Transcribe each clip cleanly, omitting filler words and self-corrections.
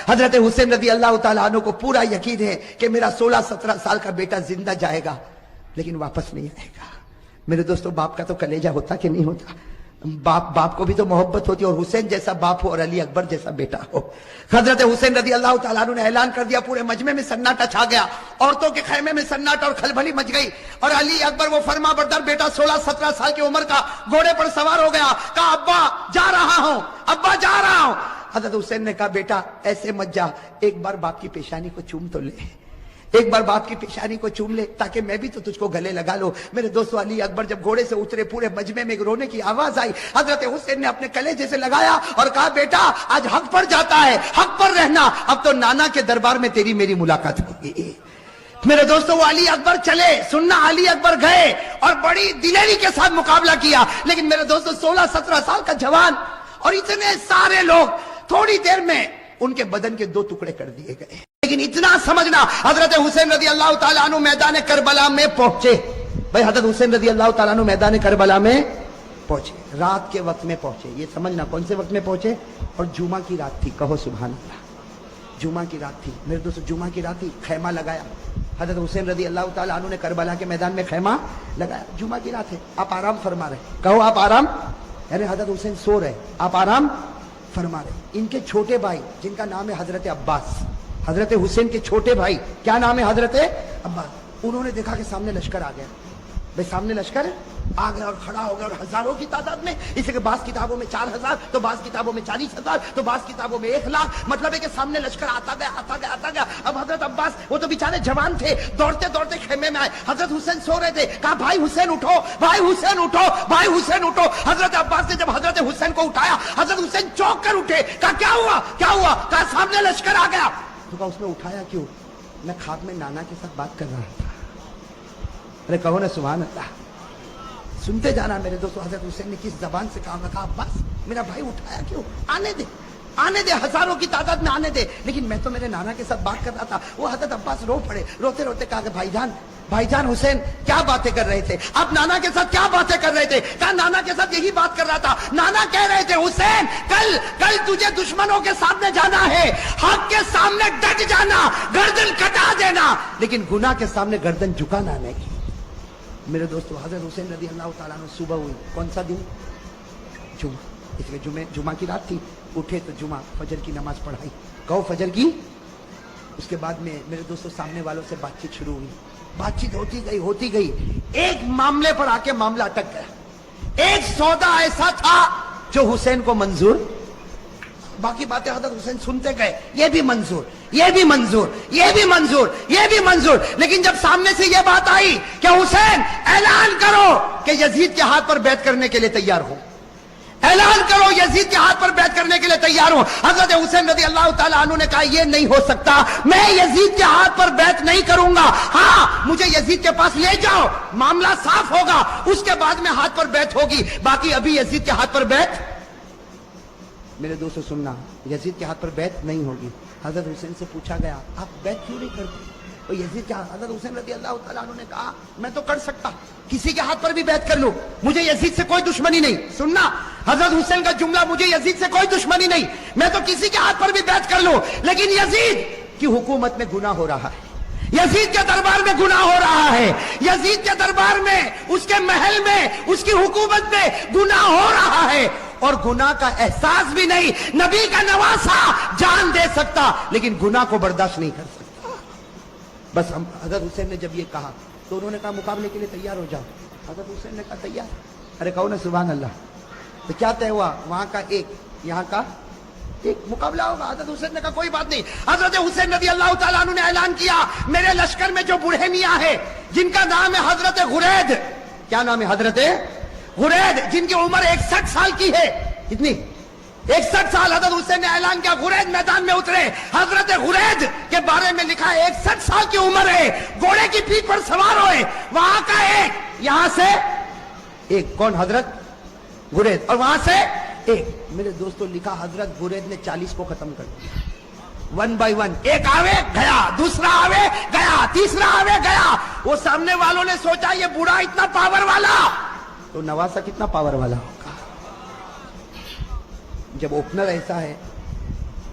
حضرت حسین رضی اللہ تعالیٰ عنہ کو پورا یقین ہے کہ میرا 16-17 سال کا بیٹا زندہ جائے گا لیکن واپس نہیں آئے گا۔ میرے دوستو، باپ کا تو کلیجہ ہوتا کہ نہیں ہوتا؟ باپ کو بھی تو محبت ہوتی ہے، اور حسین جیسا باپ ہو اور علی اکبر جیسا بیٹا ہو۔ حضرت حسین رضی اللہ تعالیٰ عنہ نے اعلان کر دیا، پورے مجمع میں سناٹا چھا گیا، عورتوں کے خیمے میں سناٹا اور کھلبلی مچ گئی، اور علی اکبر وہ فرما بردار بیٹا 16-17 سال کی عمر کا گھوڑے پر سوار ہو گیا، کہا ابا جا رہا ہوں، ابا جا رہا ہوں۔ حضرت حسین نے کہا بیٹا ایسے مت جا، ایک بار باپ کی پیشانی کو چوم تو لے، ایک بار باپ کی پیشانی کو چوم لے تاکہ میں بھی تو تجھ کو گلے لگا لو۔ میرے دوستو، علی اکبر جب گھوڑے سے اترے، پورے مجمع میں رونے کی آواز آئی، حضرت حسین نے اپنے کلیجے سے لگایا اور کہا بیٹا آج حق پر جاتا ہے، حق پر رہنا، اب تو نانا کے دربار میں تیری میری ملاقات ہوگی۔ میرے دوستو، وہ علی اکبر چلے، سننا علی اکبر گئے اور بڑی دلیری کے ساتھ مقابلہ کیا، لیکن میرے دوستو 16-17 سال کا جوان اور اتنے سارے لوگ، تھوڑی دیر میں ان کے بدن کے 2 ٹکڑے کر دیے گئے۔ لیکن اتنا سمجھنا، حضرت حسین رضی اللہ تعالیٰ عنہ میدان کربلا میں پہنچے۔ بھائی حضرت حسین رضی اللہ تعالیٰ عنہ میدان کربلا میں پہنچے، رات کے وقت میں پہنچے، یہ سمجھنا کون سے وقت میں پہنچے، اور جمعہ کی رات تھی، کہو سبحان اللہ، جمعہ کی رات تھی۔ میرے دوستو جمعہ کی رات تھی، خیمہ لگایا، حضرت حسین رضی اللہ تعالیٰ عنہ نے کربلا کے میدان میں خیمہ لگایا، جمعہ کی رات ہے، آپ آرام فرما رہے، کہو آپ آرام، یعنی حضرت حسین سو رہے، آپ آرام فرما رہے۔ ان کے چھوٹے بھائی جن کا نام ہے حضرت عباس، حضرت حسین کے چھوٹے بھائی کیا نام ہے؟ حضرت عباس۔ انہوں نے دیکھا کہ سامنے لشکر آ گیا، بھائی سامنے لشکر آ گیا اور کھڑا ہو گیا، اور ہزاروں کی تعداد میں، اسی کے بعض کتابوں میں 4000 تو بعض کتابوں میں 40,000 تو بعض کتابوں میں 1,00,000، مطلب ہے کہ سامنے لشکر آتا گیا آتا گیا آتا گیا۔ اب حضرت عباس وہ تو بیچارے جوان تھے، دوڑتے دوڑتے خیمے میں آئے، حضرت حسین سو رہے تھے، کہا بھائی حسین اٹھو، بھائی حسین اٹھو، بھائی حسین اٹھو۔ حضرت عباس نے جب حضرت حسین کو اٹھایا، حضرت حسین چونک کر اٹھے، کہا کیا ہوا کیا ہوا؟ کہا سامنے لشکر آ گیا۔ تو کہا اس نے اٹھایا کیوں؟ میں خواب میں نانا کے ساتھ بات کر رہا تھا۔ ارے کہو نا سبحان اللہ، سنتے جانا میرے دوستو، حضرت حسین نے کس زبان سے کہا؟ میں کہا عباس میرا بھائی اٹھایا کیوں؟ آنے دے آنے دے، ہزاروں کی تعداد میں آنے دے، لیکن میں تو میرے نانا کے ساتھ بات کر رہا تھا۔ وہ حضرت عباس رو پڑے، روتے روتے کہا کہ بھائی جان حسین کیا باتیں کر رہے تھے آپ؟ نانا کے ساتھ کیا باتیں کر رہے تھے؟ کہا نانا کے ساتھ یہی بات کر رہا تھا، نانا کہہ رہے تھے حسین کل تجھے دشمنوں کے سامنے جانا ہے، حق کے سامنے ڈٹ جانا، گردن کٹا دینا، لیکن گناہ کے سامنے گردن جھکانا نہیں۔ میرے دوستو، حضرت حسین رضی اللہ تعالیٰ عنہ صبح ہوئی، کون سا دن؟ جمعہ، اس لیے جمعہ کی رات تھی، اٹھے تو جمعہ فجر کی نماز پڑھائی، کہو فجر کی۔ اس کے بعد میں میرے دوستو سامنے والوں سے بات چیت شروع ہوئی، بات چیت ہوتی گئی، ایک معاملے پر آ کے معاملہ اٹک گیا، ایک سودا ایسا تھا جو حسین کو منظور، باقی باتیں حضرت حسین سنتے گئے، یہ بھی منظور، یہ بھی منظور، یہ بھی منظور، یہ بھی منظور، لیکن جب سامنے سے یہ بات آئی کہ حسین اعلان کرو کہ یزید کے ہاتھ پر بیعت کرنے کے لیے تیار ہو، اعلان کرو یزید کے ہاتھ پر بیعت کرنے کے لیے تیار ہوں، حضرت حسین رضی اللہ تعالیٰ عنہ نے کہا یہ نہیں ہو سکتا، میں یزید کے ہاتھ پر بیعت نہیں کروں گا، ہاں مجھے یزید کے پاس لے جاؤ، معاملہ صاف ہوگا، اس کے بعد میں ہاتھ پر بیعت ہوگی، باقی ابھی یزید کے ہاتھ پر بیعت۔ میرے دوستو سننا، یزید کے ہاتھ پر بیعت نہیں ہوگی۔ حضرت حسین سے پوچھا گیا آپ بیعت کیوں نہیں کرتے؟ اور یزید کے ہاتھ، حضرت حسین رضی اللہ تعالیٰ عنہ نے کہا میں تو کر سکتا، کسی کے ہاتھ پر بھی بیعت کر لوں، مجھے یزید سے کوئی دشمنی نہیں۔ سننا حضرت حسین کا جملہ، مجھے یزید سے کوئی دشمنی نہیں، میں تو کسی کے ہاتھ پر بھی بیعت کر لوں، لیکن یزید کی حکومت میں گناہ ہو رہا ہے، یزید کے دربار میں گناہ ہو رہا ہے، یزید کے دربار میں، اس کے محل میں، اس کی حکومت میں گناہ ہو رہا ہے، اور گناہ کا احساس بھی نہیں، نبی کا نواسا جان دے سکتا لیکن گناہ کو برداشت نہیں کر سکتا۔ بس ہم حضرت حسین نے جب یہ کہا تو انہوں نے کہا مقابلے کے لیے تیار ہو جاؤ، حضرت حسین نے کہا تیار۔ ارے کہو نا سبحان اللہ۔ تو کیا طے ہوا؟ وہاں کا ایک، یہاں کا ایک، مقابلہ ہوگا۔ حضرت حسین نے کہا کوئی بات نہیں۔ حضرت حسین رضی اللہ تعالیٰ عنہ نے اعلان کیا میرے لشکر میں جو بوڑھے میاں ہے جن کا نام ہے حضرت غرید، کیا نام ہے؟ حضرت غرید، جن کی عمر 61 سال کی ہے، کتنی؟ 61 سال۔ حضرت حسین نے اعلان کیا غرید میدان میں اترے۔ حضرت غرید کے بارے میں لکھا ہے 61 سال کی عمر ہے، گھوڑے کی پیٹھ پر سوار ہوئے، وہاں کا ایک، یہاں سے ایک، کون؟ حضرت غرید، اور وہاں سے ایک۔ میرے دوستوں لکھا حضرت غرید نے 40 کو ختم کر دیا، 1 by 1، ایک آوے گیا، دوسرا آوے گیا، تیسرا آوے گیا۔ وہ سامنے والوں نے سوچا یہ بوڑھا اتنا پاور والا تو نواسا کتنا پاور والا ہوگا۔ جب اوپنر ایسا ہے،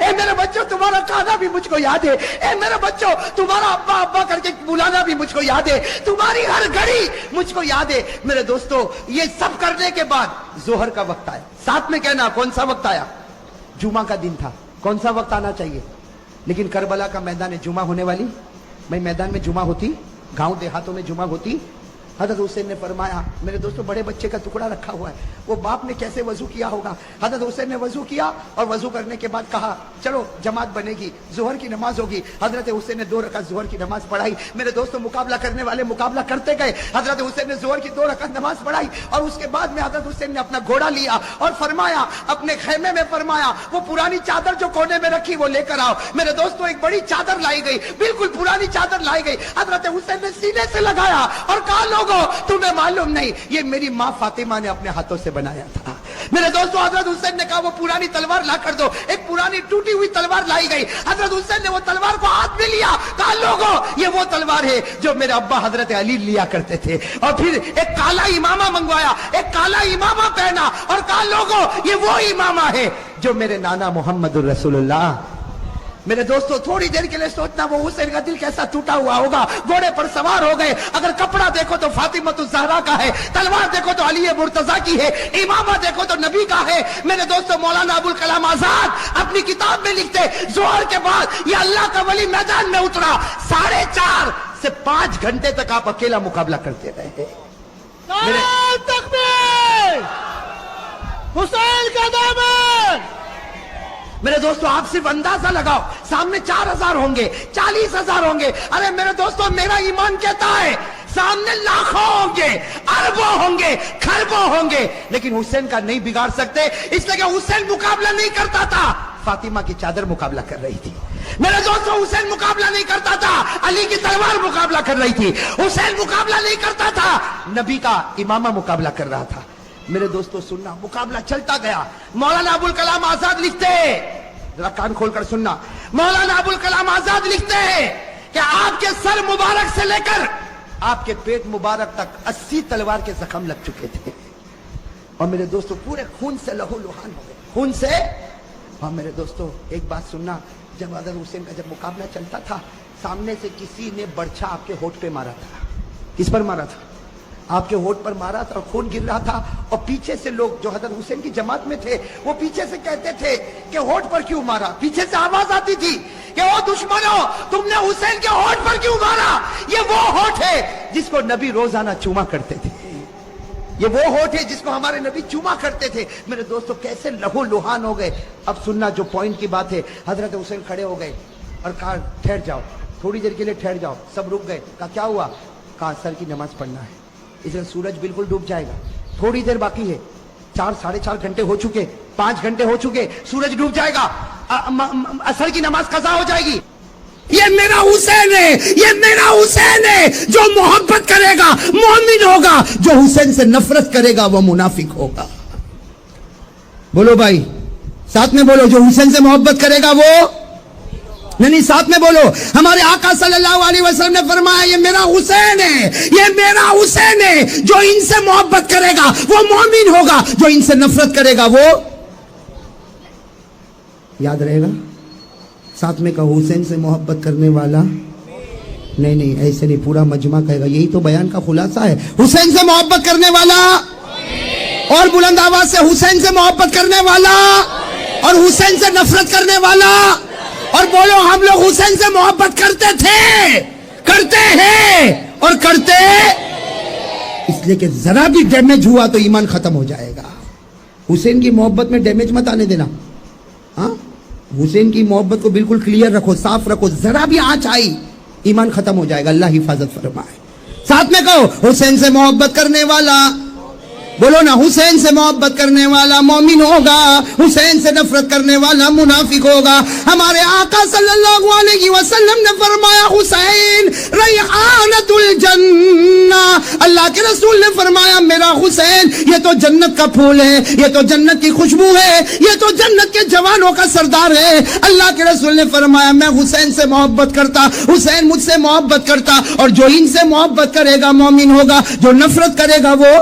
اے میرے بچوں تمہارا کھانا بھی مجھ کو یاد ہے، اے میرے بچوں تمہارا ابا ابا کر کے بلانا بھی مجھ کو یاد ہے، تمہاری ہر گھڑی مجھ کو یاد ہے۔ میرے دوستو یہ سب کرنے کے بعد ظہر کا وقت آیا، ساتھ میں کہنا کون سا وقت آیا؟ جمعہ کا دن تھا، کون سا وقت آنا چاہیے؟ لیکن کربلا کا میدان جمعہ ہونے والی، میں میدان میں جمعہ ہوتی، گاؤں دیہاتوں میں جمعہ ہوتی۔ حضرت حسین نے فرمایا، میرے دوستوں بڑے بچے کا ٹکڑا رکھا ہوا ہے، وہ باپ نے کیسے وضو کیا ہوگا؟ حضرت حسین نے وضو کیا اور وضو کرنے کے بعد کہا چلو جماعت بنے گی، ظہر کی نماز ہوگی۔ حضرت حسین نے 2 رکعت ظہر کی نماز پڑھائی۔ میرے دوستوں مقابلہ کرنے والے مقابلہ کرتے گئے، حضرت حسین نے ظہر کی 2 رکعت نماز پڑھائی اور اس کے بعد میں حضرت حسین نے اپنا گھوڑا لیا اور فرمایا اپنے خیمے میں فرمایا وہ پرانی چادر جو کونے میں رکھی وہ لے کر آؤ۔ میرے دوستوں ایک بڑی چادر لائی گئی، بالکل پرانی چادر لائی گئی، حضرت حسین نے سینے سے لگایا اور کہا لوگوں تمہیں معلوم نہیں یہ میری ماں فاطمہ نے اپنے ہاتھوں سے بنایا تھا۔ میرے دوستو حضرت حسین نے کہا وہ پرانی تلوار لا کر دو، ایک پرانی ٹوٹی ہوئی تلوار لائی گئی، حضرت حسین نے وہ تلوار کو ہاتھ میں لیا، کہا لوگوں یہ وہ تلوار ہے جو میرے ابا حضرت علی لیا کرتے تھے، اور پھر ایک کالا امامہ منگوایا، ایک کالا امامہ پہنا اور کہا لوگوں یہ وہ امامہ ہے جو میرے نانا محمد الرسول اللہ۔ میرے دوستو تھوڑی دیر کے لیے سوچنا وہ حسین کا دل کیسا ٹوٹا ہوا ہوگا، گھوڑے پر سوار ہو گئے، اگر کپڑا دیکھو تو فاطمہ الزہرا کا ہے، تلوار دیکھو تو علی مرتضیٰ کی ہے، امامہ دیکھو تو نبی کا ہے۔ میرے دوستو مولانا ابوالکلام آزاد اپنی کتاب میں لکھتے ظہر کے بعد یہ اللہ کا ولی میدان میں اترا، 4.5 سے 5 گھنٹے تک آپ اکیلا مقابلہ کرتے رہے۔ نعرہ تکبیر، حسین کا دامن۔ میرے دوستو آپ صرف اندازہ لگاؤ، سامنے 4,000 ہوں گے، 40,000 ہوں گے، ارے میرے دوستو میرا ایمان کہتا ہے سامنے لاکھوں ہوں گے، اربوں ہوں گے، کھربوں ہوں گے، لیکن حسین کا نہیں بگاڑ سکتے، اس لیے کہ حسین مقابلہ نہیں کرتا تھا، فاطمہ کی چادر مقابلہ کر رہی تھی۔ میرے دوستو حسین مقابلہ نہیں کرتا تھا، علی کی تلوار مقابلہ کر رہی تھی، حسین مقابلہ نہیں کرتا تھا، نبی کا امامہ مقابلہ کر رہا تھا۔ میرے دوستو سننا، مقابلہ چلتا گیا۔ مولانا ابوالکلام آزاد لکھتے ہیں، ذرا کان کھول کر سننا، مولانا ابوالکلام آزاد لکھتے ہیں کہ آپ کے سر مبارک سے لے کر آپ کے پیٹ مبارک تک 80 تلوار کے زخم لگ چکے تھے، اور میرے دوستو پورے خون سے لہو لہان ہو گئے، خون سے۔ اور میرے دوستو ایک بات سننا، جب حضرت حسین کا جب مقابلہ چلتا تھا، سامنے سے کسی نے برچھا آپ کے ہونٹ پہ مارا تھا۔ کس پر مارا تھا؟ آپ کے ہونٹ پر مارا تھا اور خون گر رہا تھا، اور پیچھے سے لوگ جو حضرت حسین کی جماعت میں تھے وہ پیچھے سے کہتے تھے کہ ہونٹ پر کیوں مارا؟ پیچھے سے آواز آتی تھی کہ او دشمنوں تم نے حسین کے ہونٹ پر کیوں مارا؟ یہ وہ ہونٹ ہے جس کو نبی روزانہ چوما کرتے تھے، یہ وہ ہونٹ ہے جس کو ہمارے نبی چوما کرتے تھے۔ میرے دوستو کیسے لہو لہان ہو گئے۔ اب سننا جو پوائنٹ کی بات ہے، حضرت حسین کھڑے ہو گئے اور کہا ٹھہر جاؤ، تھوڑی دیر کے لیے ٹھہر جاؤ، سب رک گئے۔ کہا کیا ہوا؟ کہا عصر کی نماز پڑھنا ہے، اس لیے سورج بالکل ڈوب جائے گا، تھوڑی دیر باقی ہے، 4-4.5 گھنٹے ہو چکے، 5 گھنٹے ہو چکے، سورج ڈوب جائے گا، عصر کی نماز قضا ہو جائے گی۔ یہ میرا حسین ہے، یہ میرا حسین ہے، جو محبت کرے گا مومن ہوگا، جو حسین سے نفرت کرے گا وہ منافق ہوگا۔ بولو بھائی ساتھ میں بولو، جو حسین سے محبت کرے گا وہ نہیں، ساتھ میں بولو۔ ہمارے آقا صلی اللہ علیہ وسلم نے فرمایا یہ میرا حسین ہے، یہ میرا حسین ہے، جو ان سے محبت کرے گا وہ مومن ہوگا، جو ان سے نفرت کرے گا وہ، یاد رہے گا، ساتھ میں کہو حسین سے محبت کرنے والا نہیں، ایسے نہیں، پورا مجمع کہے گا، یہی تو بیان کا خلاصہ ہے۔ حسین سے محبت کرنے والا، اور بلند آواز سے حسین سے محبت کرنے والا، اور حسین سے نفرت کرنے والا، اور بولو ہم لوگ حسین سے محبت کرتے تھے، کرتے ہیں اور کرتے، اس لیے کہ ذرا بھی ڈیمیج ہوا تو ایمان ختم ہو جائے گا۔ حسین کی محبت میں ڈیمیج مت آنے دینا، ہاں، حسین کی محبت کو بالکل کلیئر رکھو، صاف رکھو، ذرا بھی آنچ آئی ایمان ختم ہو جائے گا، اللہ حفاظت فرمائے۔ ساتھ میں کہو حسین سے محبت کرنے والا، بولو نا، حسین سے محبت کرنے والا مومن ہوگا، حسین سے نفرت کرنے والا منافق ہوگا۔ ہمارے آقا صلی اللہ علیہ وسلم نے فرمایا حسین ریحانۃ الجنہ، اللہ کے رسول نے فرمایا میرا حسین یہ تو جنت کا پھول ہے، یہ تو جنت کی خوشبو ہے، یہ تو جنت کے جوانوں کا سردار ہے۔ اللہ کے رسول نے فرمایا میں حسین سے محبت کرتا، حسین مجھ سے محبت کرتا، اور جو ان سے محبت کرے گا مومن ہوگا، جو نفرت کرے گا وہ،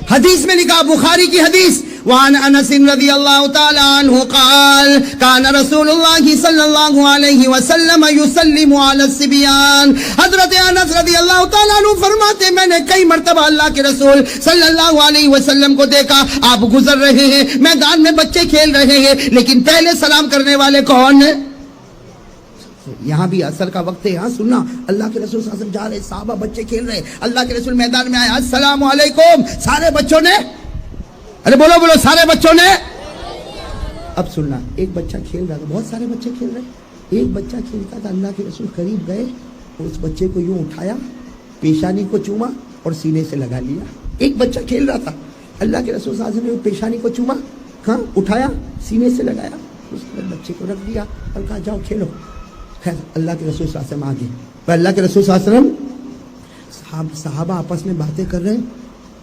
حدیث میں لکھا، بخاری کی حدیث، وعن انس رضی اللہ تعالی عنہ قال کان رسول اللہ صلی اللہ علیہ وسلم یسلم علی الصبیان. حضرت انس رضی اللہ تعالیٰ عنہ فرماتے میں نے کئی مرتبہ اللہ کے رسول صلی اللہ علیہ وسلم کو دیکھا, آپ گزر رہے ہیں, میدان میں بچے کھیل رہے ہیں, لیکن پہلے سلام کرنے والے کون ہیں؟ یہاں بھی اثر کا وقت ہے, یہاں سننا. اللہ کے رسول صلی اللہ علیہ وسلم جا رہے, صحابہ بچے کھیل رہے, اللہ کے رسول میدان میں آئے, السلام علیکم. سارے بچوں نے, ارے بولو بولو, سارے بچوں نے. اب سننا, ایک بچہ کھیل رہا تھا, بہت سارے بچے کھیل رہے, ایک بچہ کھیلتا تھا, اللہ کے رسول قریب گئے, اس بچے کو یوں اٹھایا, پیشانی کو چوما اور سینے سے لگا لیا. ایک بچہ کھیل رہا تھا, اللہ کے رسول صلی اللہ علیہ وسلم نے پیشانی کو چوما, ہاں اٹھایا, سینے سے لگایا, اس نے بچے کو رکھ دیا اور کہا جاؤ کھیلو. خیر اللہ کے رسول صلی اللہ علیہ وسلم آگے, اللہ کے رسول صلی اللہ علیہ وسلم, صحابہ آپس میں باتیں کر رہے ہیں,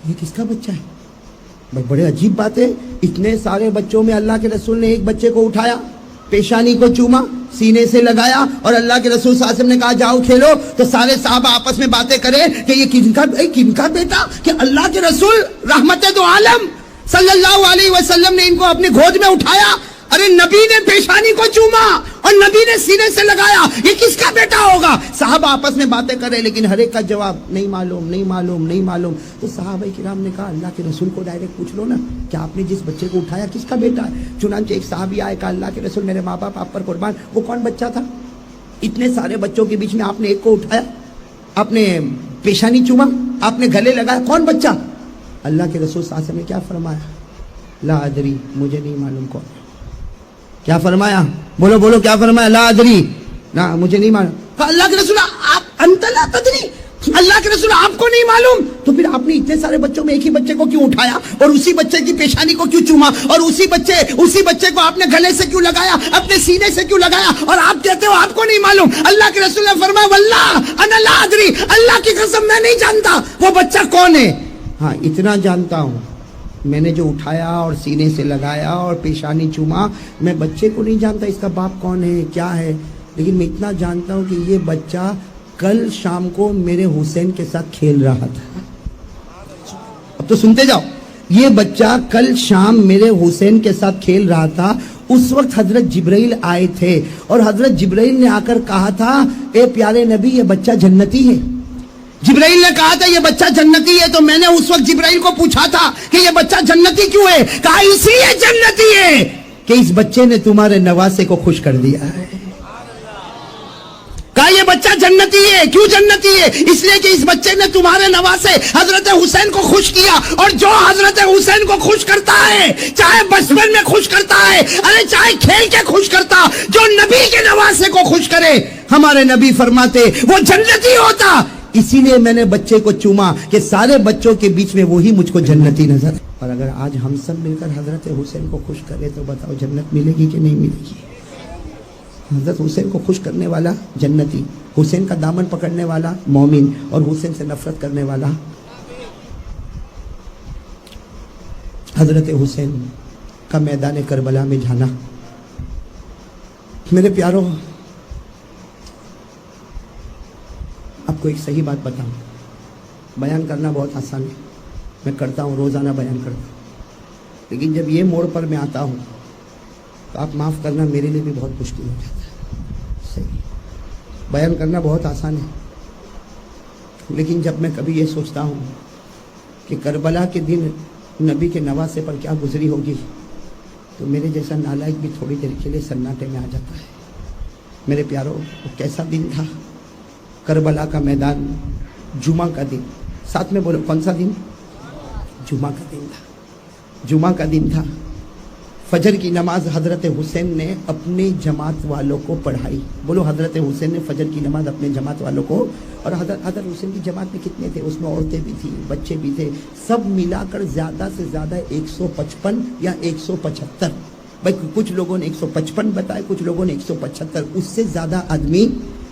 یہ کس کا بچہ ہے؟ بڑے عجیب بات ہے, اتنے سارے بچوں میں اللہ کے رسول نے ایک بچے کو اٹھایا, پیشانی کو چوما, سینے سے لگایا اور اللہ کے رسول صلی اللہ علیہ وسلم نے کہا جاؤ کھیلو. تو سارے صحابہ آپس میں باتیں کریں کہ یہ کن کا بیٹا, کہ اللہ کے رسول رحمت دو عالم صلی اللہ علیہ وسلم نے ان کو اپنی گود میں اٹھایا, ارے نبی نے پیشانی کو چوما اور نبی نے سینے سے لگایا, یہ کس کا بیٹا ہوگا؟ صحابہ آپس میں باتیں کرے, لیکن ہر ایک کا جواب نہیں معلوم, نہیں معلوم, نہیں معلوم. تو صحابہ کرام نے کہا اللہ کے رسول کو ڈائریکٹ پوچھ لو نا کہ آپ نے جس بچے کو اٹھایا کس کا بیٹا ہے. چنانچہ ایک صحابی آئے, کہا اللہ کے رسول میرے ماں باپ آپ پر قربان, وہ کون بچہ تھا؟ اتنے سارے بچوں کے بیچ میں آپ نے ایک کو اٹھایا, آپ نے پیشانی چوما, آپ نے گلے لگایا, کون بچہ؟ اللہ کے رسول صلی اللہ علیہ وسلم نے کیا فرمایا؟ لا ادری, مجھے نہیں معلوم کون. کیا فرمایا؟ بولو بولو, کیا فرمایا؟ لا ادری, نہ مجھے نہیں معلوم. اللہ کے رسول آپ انت لا تدری, اللہ کے رسول آپ کو نہیں معلوم, تو پھر آپ نے اتنے سارے بچوں میں ایک ہی بچے کو کیوں اٹھایا اور اسی بچے کی پیشانی کو کیوں چوما اور اسی بچے کو آپ نے گلے سے کیوں لگایا, اپنے سینے سے کیوں لگایا, اور آپ کہتے ہو آپ کو نہیں معلوم؟ اللہ کے رسول نے فرمایا واللہ انا لا ادری, اللہ کی قسم میں نہیں جانتا وہ بچہ کون ہے. ہاں اتنا جانتا ہوں, میں نے جو اٹھایا اور سینے سے لگایا اور پیشانی چوما, میں بچے کو نہیں جانتا اس کا باپ کون ہے کیا ہے, لیکن میں اتنا جانتا ہوں کہ یہ بچہ کل شام کو میرے حسین کے ساتھ کھیل رہا تھا. اب تو سنتے جاؤ, یہ بچہ کل شام میرے حسین کے ساتھ کھیل رہا تھا. اس وقت حضرت جبرائیل آئے تھے اور حضرت جبرائیل نے آ کر کہا تھا اے پیارے نبی یہ بچہ جنتی ہے. جبرائیل نے کہا تھا یہ بچہ جنتی ہے, تو میں نے اس وقت جبرائیل کو پوچھا تھا کہ یہ بچہ جنتی کیوں ہے؟ کہا اس لیے جنتی ہے کہ اس بچے نے تمہارے نواسے کو خوش کر دیا ہے. کہا یہ بچہ جنتی ہے, کیوں جنتی ہے؟ اس لیے کہ اس بچے نے تمہارے نواسے حضرت حسین کو خوش کیا, اور جو حضرت حسین کو خوش کرتا ہے, چاہے بچپن میں خوش کرتا ہے, ارے چاہے کھیل کے خوش کرتا, جو نبی کے نواسے کو خوش کرے, ہمارے نبی فرماتے وہ جنتی ہوتا. اسی لیے میں نے بچے کو چوما کہ سارے بچوں کے بیچ میں وہی مجھ کو جنتی نظر. اور اگر آج ہم سب مل کر حضرت حسین کو خوش کرے تو بتاؤ جنت ملے گی کہ نہیں ملے گی؟ حضرت حسین کو خوش کرنے والا جنتی, حسین کا دامن پکڑنے والا مومن, اور حسین سے نفرت کرنے والا. حضرت حسین کا میدان کربلا میں جانا, میرے پیاروں آپ کو ایک صحیح بات بتاؤں, بیان کرنا بہت آسان ہے, میں کرتا ہوں, روزانہ بیان کرتا ہوں, لیکن جب یہ موڑ پر میں آتا ہوں تو آپ معاف کرنا میرے لیے بھی بہت مشکل ہو جاتا ہے. صحیح بیان کرنا بہت آسان ہے, لیکن جب میں کبھی یہ سوچتا ہوں کہ کربلا کے دن نبی کے نواسے پر کیا گزری ہوگی, تو میرے جیسا نالائق بھی تھوڑی دیر کے لیے سناٹے میں آ جاتا ہے. میرے پیاروں وہ کیسا دن تھا, کربلا کا میدان, جمعہ کا دن, ساتھ میں بولو کون سا دن؟ جمعہ کا دن تھا. جمعہ کا دن تھا, فجر کی نماز حضرت حسین نے اپنے جماعت والوں کو پڑھائی. بولو حضرت حسین نے فجر کی نماز اپنے جماعت والوں کو, اور حضرت حسین کی جماعت میں کتنے تھے؟ اس میں عورتیں بھی تھیں, بچے بھی تھے, سب ملا کر زیادہ سے زیادہ 155 یا 175, بھائی کچھ لوگوں نے 155 بتائے, کچھ لوگوں نے 175, اس سے زیادہ آدمی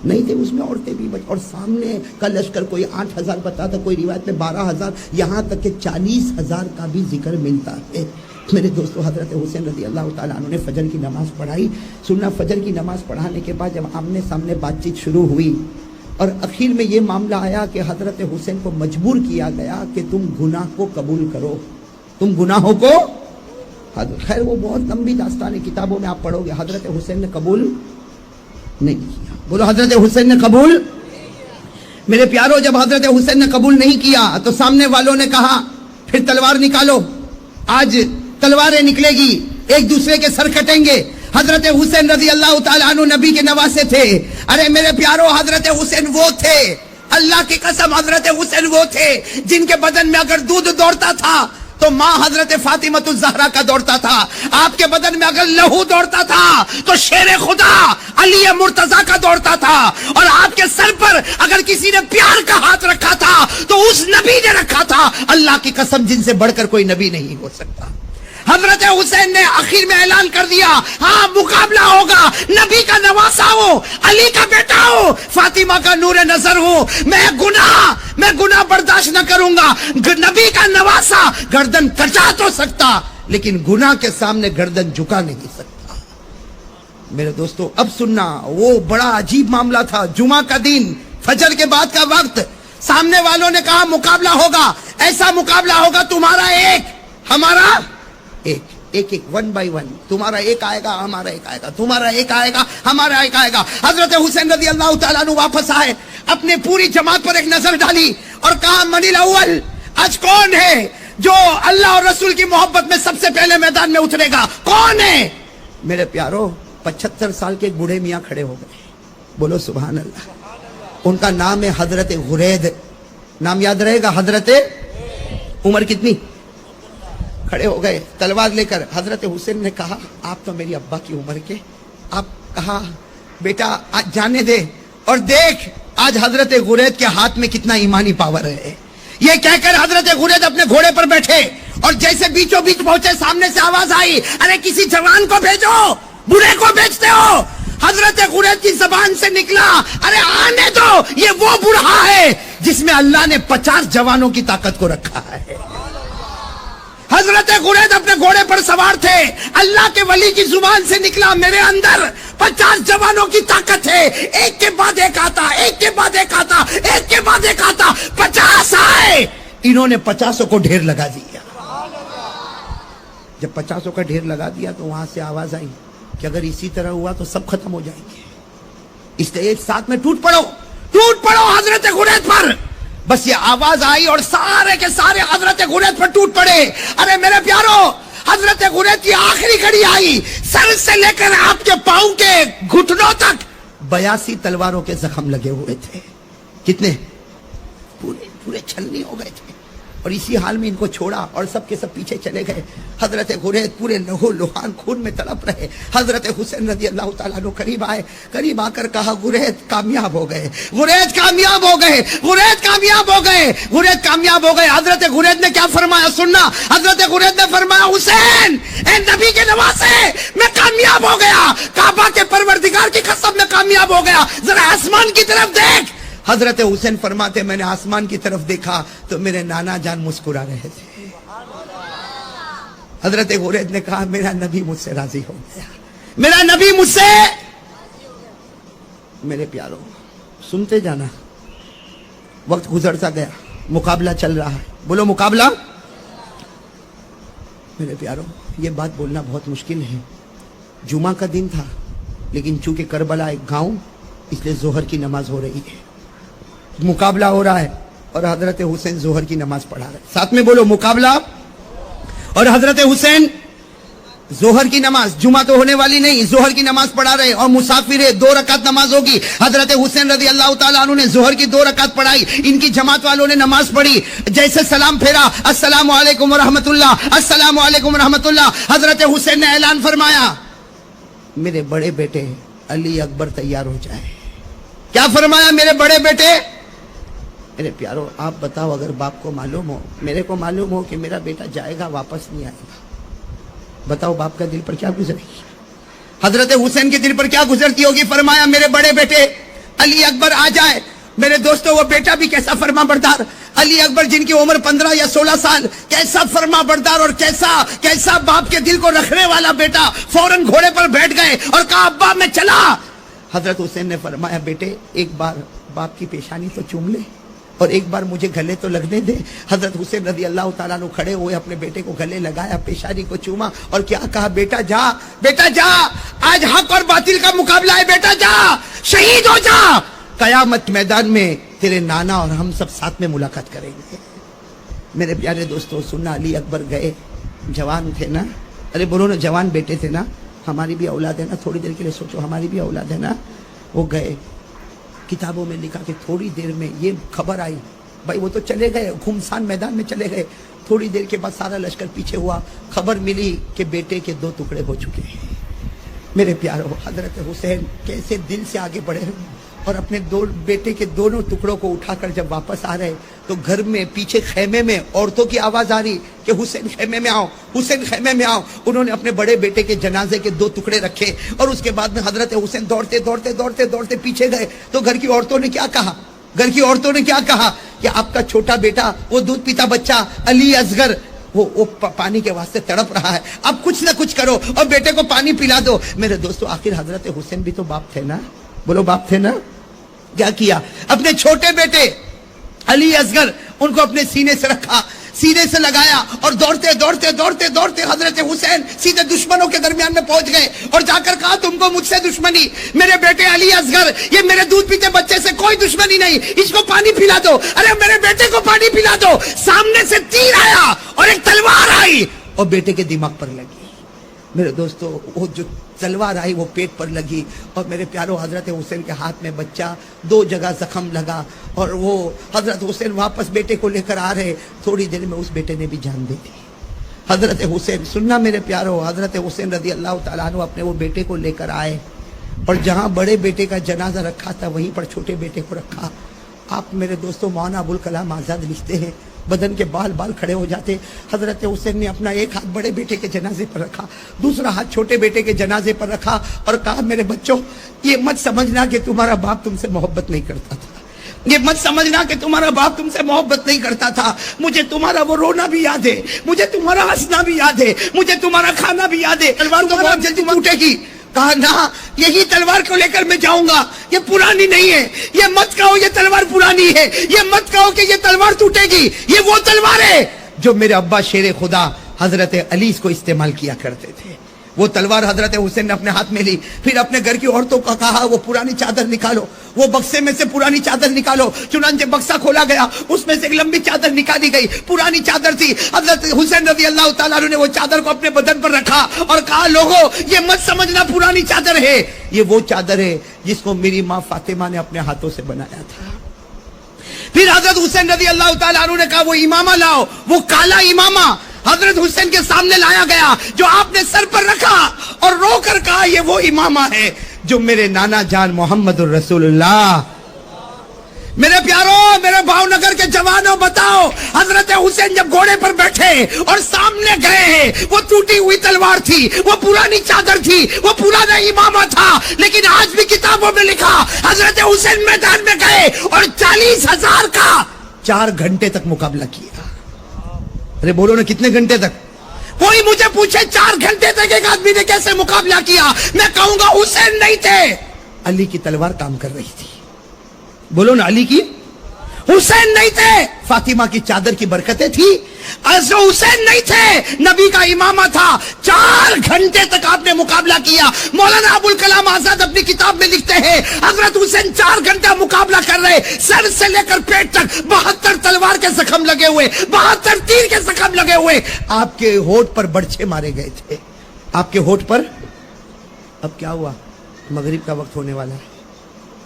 نہیں تھے. اس میں عورتیں بھی اور سامنے کا لشکر کوئی 8000 بتاتا, کوئی روایت میں 12000, یہاں تک کہ 40000 کا بھی ذکر ملتا ہے. میرے دوستو حضرت حسین رضی اللہ تعالیٰ عنہ نے فجر کی نماز پڑھائی. سننا, فجر کی نماز پڑھانے کے بعد جب آمنے سامنے بات چیت شروع ہوئی اور اخیر میں یہ معاملہ آیا کہ حضرت حسین کو مجبور کیا گیا کہ تم گناہ کو قبول کرو, تم گناہوں کو خیر وہ بہت لمبی داستان ہے، کتابوں میں آپ پڑھو گے. حضرت حسین نے قبول نہیں کیا. بولو حضرت حسین نے قبول. میرے پیارو جب حضرت حسین نے قبول نہیں کیا تو سامنے والوں نے کہا پھر تلوار نکالو، آج تلواریں نکلے گی، ایک دوسرے کے سر کٹیں گے. حضرت حسین رضی اللہ تعالیٰ عنہ نبی کے نواسے تھے. ارے میرے پیارو حضرت حسین وہ تھے، اللہ کی قسم حضرت حسین وہ تھے جن کے بدن میں اگر دودھ دوڑتا تھا تو ماں حضرت فاطمہ الزہرا کا دوڑتا تھا. آپ کے بدن میں اگر لہو دوڑتا تھا تو شیر خدا علی مرتضیٰ کا دوڑتا تھا. اور آپ کے سر پر اگر کسی نے پیار کا ہاتھ رکھا تھا تو اس نبی نے رکھا تھا. اللہ کی قسم جن سے بڑھ کر کوئی نبی نہیں ہو سکتا. حضرت حسین نے آخر میں اعلان کر دیا ہاں مقابلہ ہوگا، نبی کا نواسا ہوں، علی کا بیٹا ہوں، فاطمہ کا نور نظر ہوں. میں گناہ برداشت نہ کروں گا. نبی کا نواسا گردن کٹا تو سکتا لیکن گناہ کے سامنے گردن جھکا نہیں سکتا. میرے دوستو اب سننا، وہ بڑا عجیب معاملہ تھا. جمعہ کا دن، فجر کے بعد کا وقت، سامنے والوں نے کہا مقابلہ ہوگا، ایسا مقابلہ ہوگا تمہارا ایک ہمارا ایک، ایک ایک ون بائی ون، تمہارا ایک آئے گا ہمارا ایک آئے گا، تمہارا ایک آئے گا ہمارا ایک آئے گا. حضرت حسین رضی اللہ تعالیٰ عنہ واپس آئے، اپنے پوری جماعت پر ایک نظر ڈالی اور کہا من الاول، آج کون ہے جو اللہ اور رسول کی محبت میں سب سے پہلے میدان میں اترے گا؟ کون ہے؟ میرے پیارو 75 سال کے ایک بوڑھے میاں کھڑے ہو گئے. بولو سبحان اللہ. ان کا نام ہے حضرت غرید. نام یاد رہے گا؟ حضرت. عمر کتنی؟ کھڑے ہو گئے تلوار لے کر. حضرت حسین نے کہا آپ تو میری ابا کی عمر کے. آپ کہا بیٹا آج جانے دے اور دیکھ آج حضرت غرید کے ہاتھ میں کتنا ایمانی پاور ہے. یہ کہہ کر حضرت غرید اپنے گھوڑے پر بیٹھے اور جیسے بیچوں بیچ پہنچے سامنے سے آواز آئی ارے کسی جوان کو بھیجو، بوڑھے کو بیچتے ہو. حضرت غرید کی زبان سے نکلا ارے آنے دو، یہ وہ بوڑھا ہے جس میں اللہ نے 50 جوانوں کی طاقت کو رکھا ہے. حضرت غرید اپنے گھوڑے پر سوار تھے. اللہ کے ولی کی زبان سے نکلا میرے اندر 50 جوانوں کی طاقت ہے. ایک کے بعد ایک آتا، ایک کے بعد ایک آتا، ایک کے بعد ایک آتا. 50 آئے، انہوں نے 50 کو ڈھیر لگا دیا. جب 50 کا ڈھیر لگا دیا تو وہاں سے آواز آئی کہ اگر اسی طرح ہوا تو سب ختم ہو جائیں گے، اس لیے ایک ساتھ میں ٹوٹ پڑو حضرت غرید پر. بس یہ آواز آئی اور سارے کے سارے حضرت غرید پر ٹوٹ پڑے. ارے میرے پیارو حضرت غرید کی آخری گھڑی آئی، سر سے لے کر آپ کے پاؤں کے گھٹنوں تک 82 تلواروں کے زخم لگے ہوئے تھے. کتنے؟ پورے چھلنی ہو گئے تھے. اور اسی حال میں ان کو چھوڑا اور سب کے سب پیچھے چلے گئے. حضرت غرید پورے لہو لہان خون میں تڑپ رہے. حضرت حسین رضی اللہ تعالیٰ عنہ قریب آئے، قریب آ کر کہا غرید کامیاب ہو گئے، غرید کامیاب ہو گئے، غرید کامیاب ہو گئے، غرید کامیاب ہو گئے. حضرت غرید نے کیا فرمایا سننا. حضرت غرید نے فرمایا حسین اے نبی کے نواسے میں کامیاب ہو گیا، کعبہ کے پروردگار کی قسم میں کامیاب ہو گیا. ذرا آسمان کی طرف دیکھ. حضرت حسین فرماتے میں نے آسمان کی طرف دیکھا تو میرے نانا جان مسکرا رہے تھے. حضرت غرید نے کہا میرا نبی مجھ سے راضی ہو گیا، میرا نبی مجھ سے. میرے پیارو سنتے جانا، وقت گزرتا گیا، مقابلہ چل رہا ہے. بولو مقابلہ. میرے پیارو یہ بات بولنا بہت مشکل ہے. جمعہ کا دن تھا لیکن چونکہ کربلا ایک گاؤں اس لیے ظہر کی نماز ہو رہی ہے، مقابلہ ہو رہا ہے اور حضرت حسین ظہر کی نماز پڑھا رہے. ساتھ میں بولو مقابلہ. اور حضرت حسین ظہر کی نماز، جمعہ تو ہونے والی نہیں، ظہر کی نماز پڑھا رہے اور مسافر ہے، 2 رکعت نماز ہوگی. حضرت حسین رضی اللہ تعالیٰ عنہ نے ظہر کی 2 رکعت پڑھائی. ان کی جماعت والوں نے نماز پڑھی، جیسے سلام پھیرا السلام علیکم ورحمت اللہ، السلام علیکم ورحمت اللہ. حضرت حسین نے اعلان فرمایا میرے بڑے بیٹے علی اکبر تیار ہو جائے. کیا فرمایا؟ میرے بڑے بیٹے. میرے پیارو آپ بتاؤ اگر باپ کو معلوم ہو، میرے کو معلوم ہو کہ میرا بیٹا جائے گا واپس نہیں آئے گا، بتاؤ باپ کا دل پر کیا گزرے گی؟ حضرت حسین کے دل پر کیا گزرتی ہوگی؟ فرمایا میرے بڑے بیٹے علی اکبر آ جائے. میرے دوستو وہ بیٹا بھی کیسا فرما بردار، علی اکبر جن کی عمر 15 یا 16 سال، کیسا فرما بردار اور کیسا باپ کے دل کو رکھنے والا بیٹا. فوراً گھوڑے پر بیٹھ گئے اور کہا ابا میں چلا. حضرت حسین نے فرمایا بیٹے ایک بار باپ کی پیشانی تو چوم لے. اور ایک بار مجھے گلے تو لگنے دے. حضرت حسین رضی اللہ تعالیٰ عنہ کھڑے ہوئے, اپنے بیٹے کو گلے لگایا, پیشانی کو چوما اور کیا کہا, بیٹا جا, بیٹا جا, آج حق اور باطل کا مقابلہ ہے, بیٹا جا, شہید ہو جا, قیامت میدان میں تیرے نانا اور ہم سب ساتھ میں ملاقات کریں گے. میرے پیارے دوستو سننا, علی اکبر گئے, جوان تھے نا, ارے بولو نا, جوان بیٹے تھے نا, ہماری بھی اولاد ہے نا, تھوڑی دیر کے لیے سوچو, ہماری بھی اولاد ہے نا. وہ گئے, کتابوں میں لکھا کہ تھوڑی دیر میں یہ خبر آئی, بھائی وہ تو چلے گئے, گھمسان میدان میں چلے گئے, تھوڑی دیر کے بعد سارا لشکر پیچھے ہوا, خبر ملی کہ بیٹے کے 2 ٹکڑے ہو چکے ہیں. میرے پیارو, حضرت حسین کیسے دل سے آگے بڑھے اور اپنے بیٹے کے دونوں ٹکڑوں کو اٹھا کر جب واپس آ رہے تو گھر میں پیچھے خیمے میں عورتوں کی آواز آ رہی کہ حسین خیمے میں آؤ, حسین خیمے میں آؤ. انہوں نے اپنے بڑے بیٹے کے جنازے کے 2 ٹکڑے رکھے اور اس کے بعد میں حضرت حسین دوڑتے دوڑتے دوڑتے دوڑتے پیچھے گئے تو گھر کی عورتوں نے کیا کہا, گھر کی عورتوں نے کیا کہا کہ آپ کا چھوٹا بیٹا, وہ دودھ پیتا بچہ علی اصغر, وہ پانی کے واسطے تڑپ رہا ہے, اب کچھ نہ کچھ کرو اور بیٹے کو پانی پلا دو. میرے دوستو آخر حضرت حسین بھی تو باپ تھے نا, بولو باپ تھے نا. کیا کیا, اپنے چھوٹے بیٹے علی اصغر ان کو اپنے سینے سے رکھا, سینے سے لگایا اور دوڑتے دوڑتے دوڑتے دوڑتے حضرت حسین سیدھے دشمنوں کے درمیان میں پہنچ گئے اور جا کر کہا, تم کو مجھ سے دشمنی, میرے بیٹے علی اصغر, یہ میرے دودھ پیتے بچے سے کوئی دشمنی نہیں, اس کو پانی پلا دو, ارے میرے بیٹے کو پانی پلا دو. سامنے سے تیر آیا اور ایک تلوار آئی اور بیٹے کے دماغ پر لگی. میرے دوستو وہ جو تلوار آئی وہ پیٹ پر لگی اور میرے پیارو حضرت حسین کے ہاتھ میں بچہ, 2 جگہ زخم لگا اور وہ حضرت حسین واپس بیٹے کو لے کر آ رہے, تھوڑی دیر میں اس بیٹے نے بھی جان دے دی. حضرت حسین, سننا میرے پیارو, حضرت حسین رضی اللہ تعالیٰ عنہ اپنے وہ بیٹے کو لے کر آئے اور جہاں بڑے بیٹے کا جنازہ رکھا تھا وہیں پر چھوٹے بیٹے کو رکھا. آپ میرے دوستو مولانا ابوالکلام آزاد لکھتے ہیں, بدن کے بال کھڑے ہو جاتے. حضرت حسین نے اپنا ایک ہاتھ بڑے بیٹے کے جنازے پر رکھا, دوسرا ہاتھ چھوٹے بیٹے کے جنازے پر رکھا اور کہا, میرے بچوں یہ مت سمجھنا کہ تمہارا باپ تم سے محبت نہیں کرتا تھا, یہ مت سمجھنا کہ تمہارا باپ تم سے محبت نہیں کرتا تھا, مجھے تمہارا وہ رونا بھی یاد ہے, مجھے تمہارا ہنسنا بھی یاد ہے, مجھے تمہارا کھانا بھی یاد ہے. تلوار تو بہت جلدی ٹوٹے گی. کہا نا, یہی تلوار کو لے کر میں جاؤں گا, یہ پرانی نہیں ہے, یہ مت کہو یہ تلوار پرانی ہے, یہ مت کہو کہ یہ تلوار ٹوٹے گی, یہ وہ تلوار ہے جو میرے ابا شیر خدا حضرت علی اس کو استعمال کیا کرتے تھے. وہ تلوار حضرت حسین نے اپنے ہاتھ میں لی, پھر اپنے گھر کی عورتوں کو کہا, وہ پرانی چادر نکالو, وہ بکسے میں سے پرانی چادر نکالو. چنانچہ بکسا کھولا گیا, اس میں سے ایک لمبی چادر نکالی گئی, پرانی چادر تھی. حضرت حسین رضی اللہ تعالیٰ عنہ نے وہ چادر کو اپنے بدن پر رکھا اور کہا, لوگوں یہ مت سمجھنا پرانی چادر ہے, یہ وہ چادر ہے جس کو میری ماں فاطمہ نے اپنے ہاتھوں سے بنایا تھا. پھر حضرت حسین رضی اللہ تعالیٰ عنہ نے کہا, وہ امامہ لاؤ, وہ کالا امامہ حضرت حسین کے سامنے لایا گیا جو آپ نے سر پر رکھا اور رو کر کہا, یہ وہ امامہ ہے جو میرے نانا جان محمد الرسول اللہ. میرے پیارو, میرے بھاؤ نگر کے جوانوں, بتاؤ حضرت حسین جب گھوڑے پر بیٹھے اور سامنے گئے ہیں, وہ ٹوٹی ہوئی تلوار تھی, وہ پرانی چادر تھی, وہ پرانا امامہ تھا, لیکن آج بھی کتابوں میں لکھا حضرت حسین میدان میں گئے اور 40,000 کا 4 گھنٹے تک مقابلہ کیا. ارے بولو نا, کتنے گھنٹے تک؟ کوئی مجھے پوچھے 4 گھنٹے تک ایک آدمی نے کیسے مقابلہ کیا, میں کہوں گا حسین نہیں تھے, علی کی تلوار کام کر رہی تھی. بولو نا, علی کی, حسین نہیں تھے, فاطمہ کی چادر کی برکتیں تھی. حسین نہیں تھے, نبی کا امامہ تھا. 4 گھنٹے تک آپ نے مقابلہ کیا. مولانا ابوالکلام آزاد اپنی کتاب میں لکھتے ہیں, حضرت حسین 4 گھنٹہ مقابلہ کر رہے, سر سے لے کر پیٹ تک 72 تلوار کے زخم لگے ہوئے, 72 تیر کے زخم لگے ہوئے. آپ کے ہونٹ پر برچھے مارے گئے تھے, آپ کے ہونٹ پر. اب کیا ہوا, مغرب کا وقت ہونے والا ہے.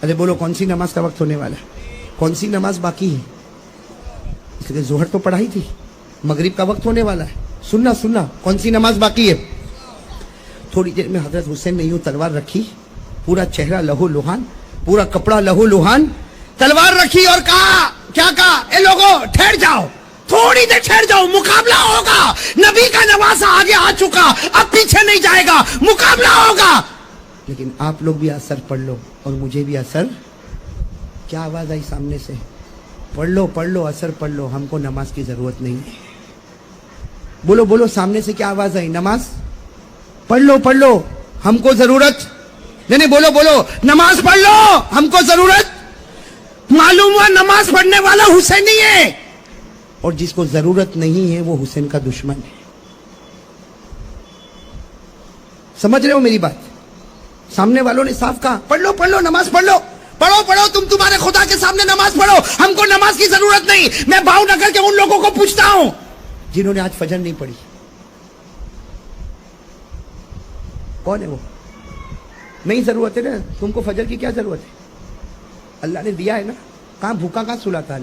ارے بولو, کون سی نماز کا وقت ہونے والا ہے, کون سی نماز باقی ہے؟ اس لیے ظہر تو پڑھائی تھی, مغرب کا وقت ہونے والا ہے. سننا, کون سی نماز باقی ہے؟ تھوڑی دیر میں حضرت حسین نے یوں تلوار رکھی, پورا چہرہ لہو لہان, پورا کپڑا لہو لہان, تلوار رکھی اور کہا, کیا کہا, اے لوگوں ٹھہر جاؤ, تھوڑی دیر ٹھہر جاؤ, مقابلہ ہوگا. نبی کا نواسہ آگے آ چکا, اب پیچھے نہیں جائے گا, مقابلہ ہوگا. لیکن آپ لوگ بھی اثر پڑھ لو اور مجھے بھی اثر. کیا آواز آئی سامنے سے, پڑھ لو اثر پڑھ لو, ہم کو نماز کی ضرورت نہیں ہے. بولو, سامنے سے کیا آواز آئی, نماز پڑھ لو, ہم کو ضرورت نہیں. بولو, نماز پڑھ لو, ہم کو ضرورت. معلوم ہوا نماز پڑھنے والا حسینی ہے، اور جس کو ضرورت نہیں ہے وہ حسین کا دشمن ہے. سمجھ رہے ہو میری بات؟ سامنے والوں نے صاف کہا پڑھ لو پڑھ لو نماز پڑھ لو، پڑھو تم تمہارے خدا کے سامنے نماز پڑھو، ہم کو نماز کی ضرورت نہیں. میں بھاؤ نگر کے ان لوگوں کو پوچھتا ہوں جنہوں نے آج فجر نہیں پڑھی، کون ہے وہ؟ نہیں ضرورت ہے نا تم کو فجر کی، کیا ضرورت ہے؟ اللہ نے دیا ہے نا. کہاں بھوکا کہاں سلاتا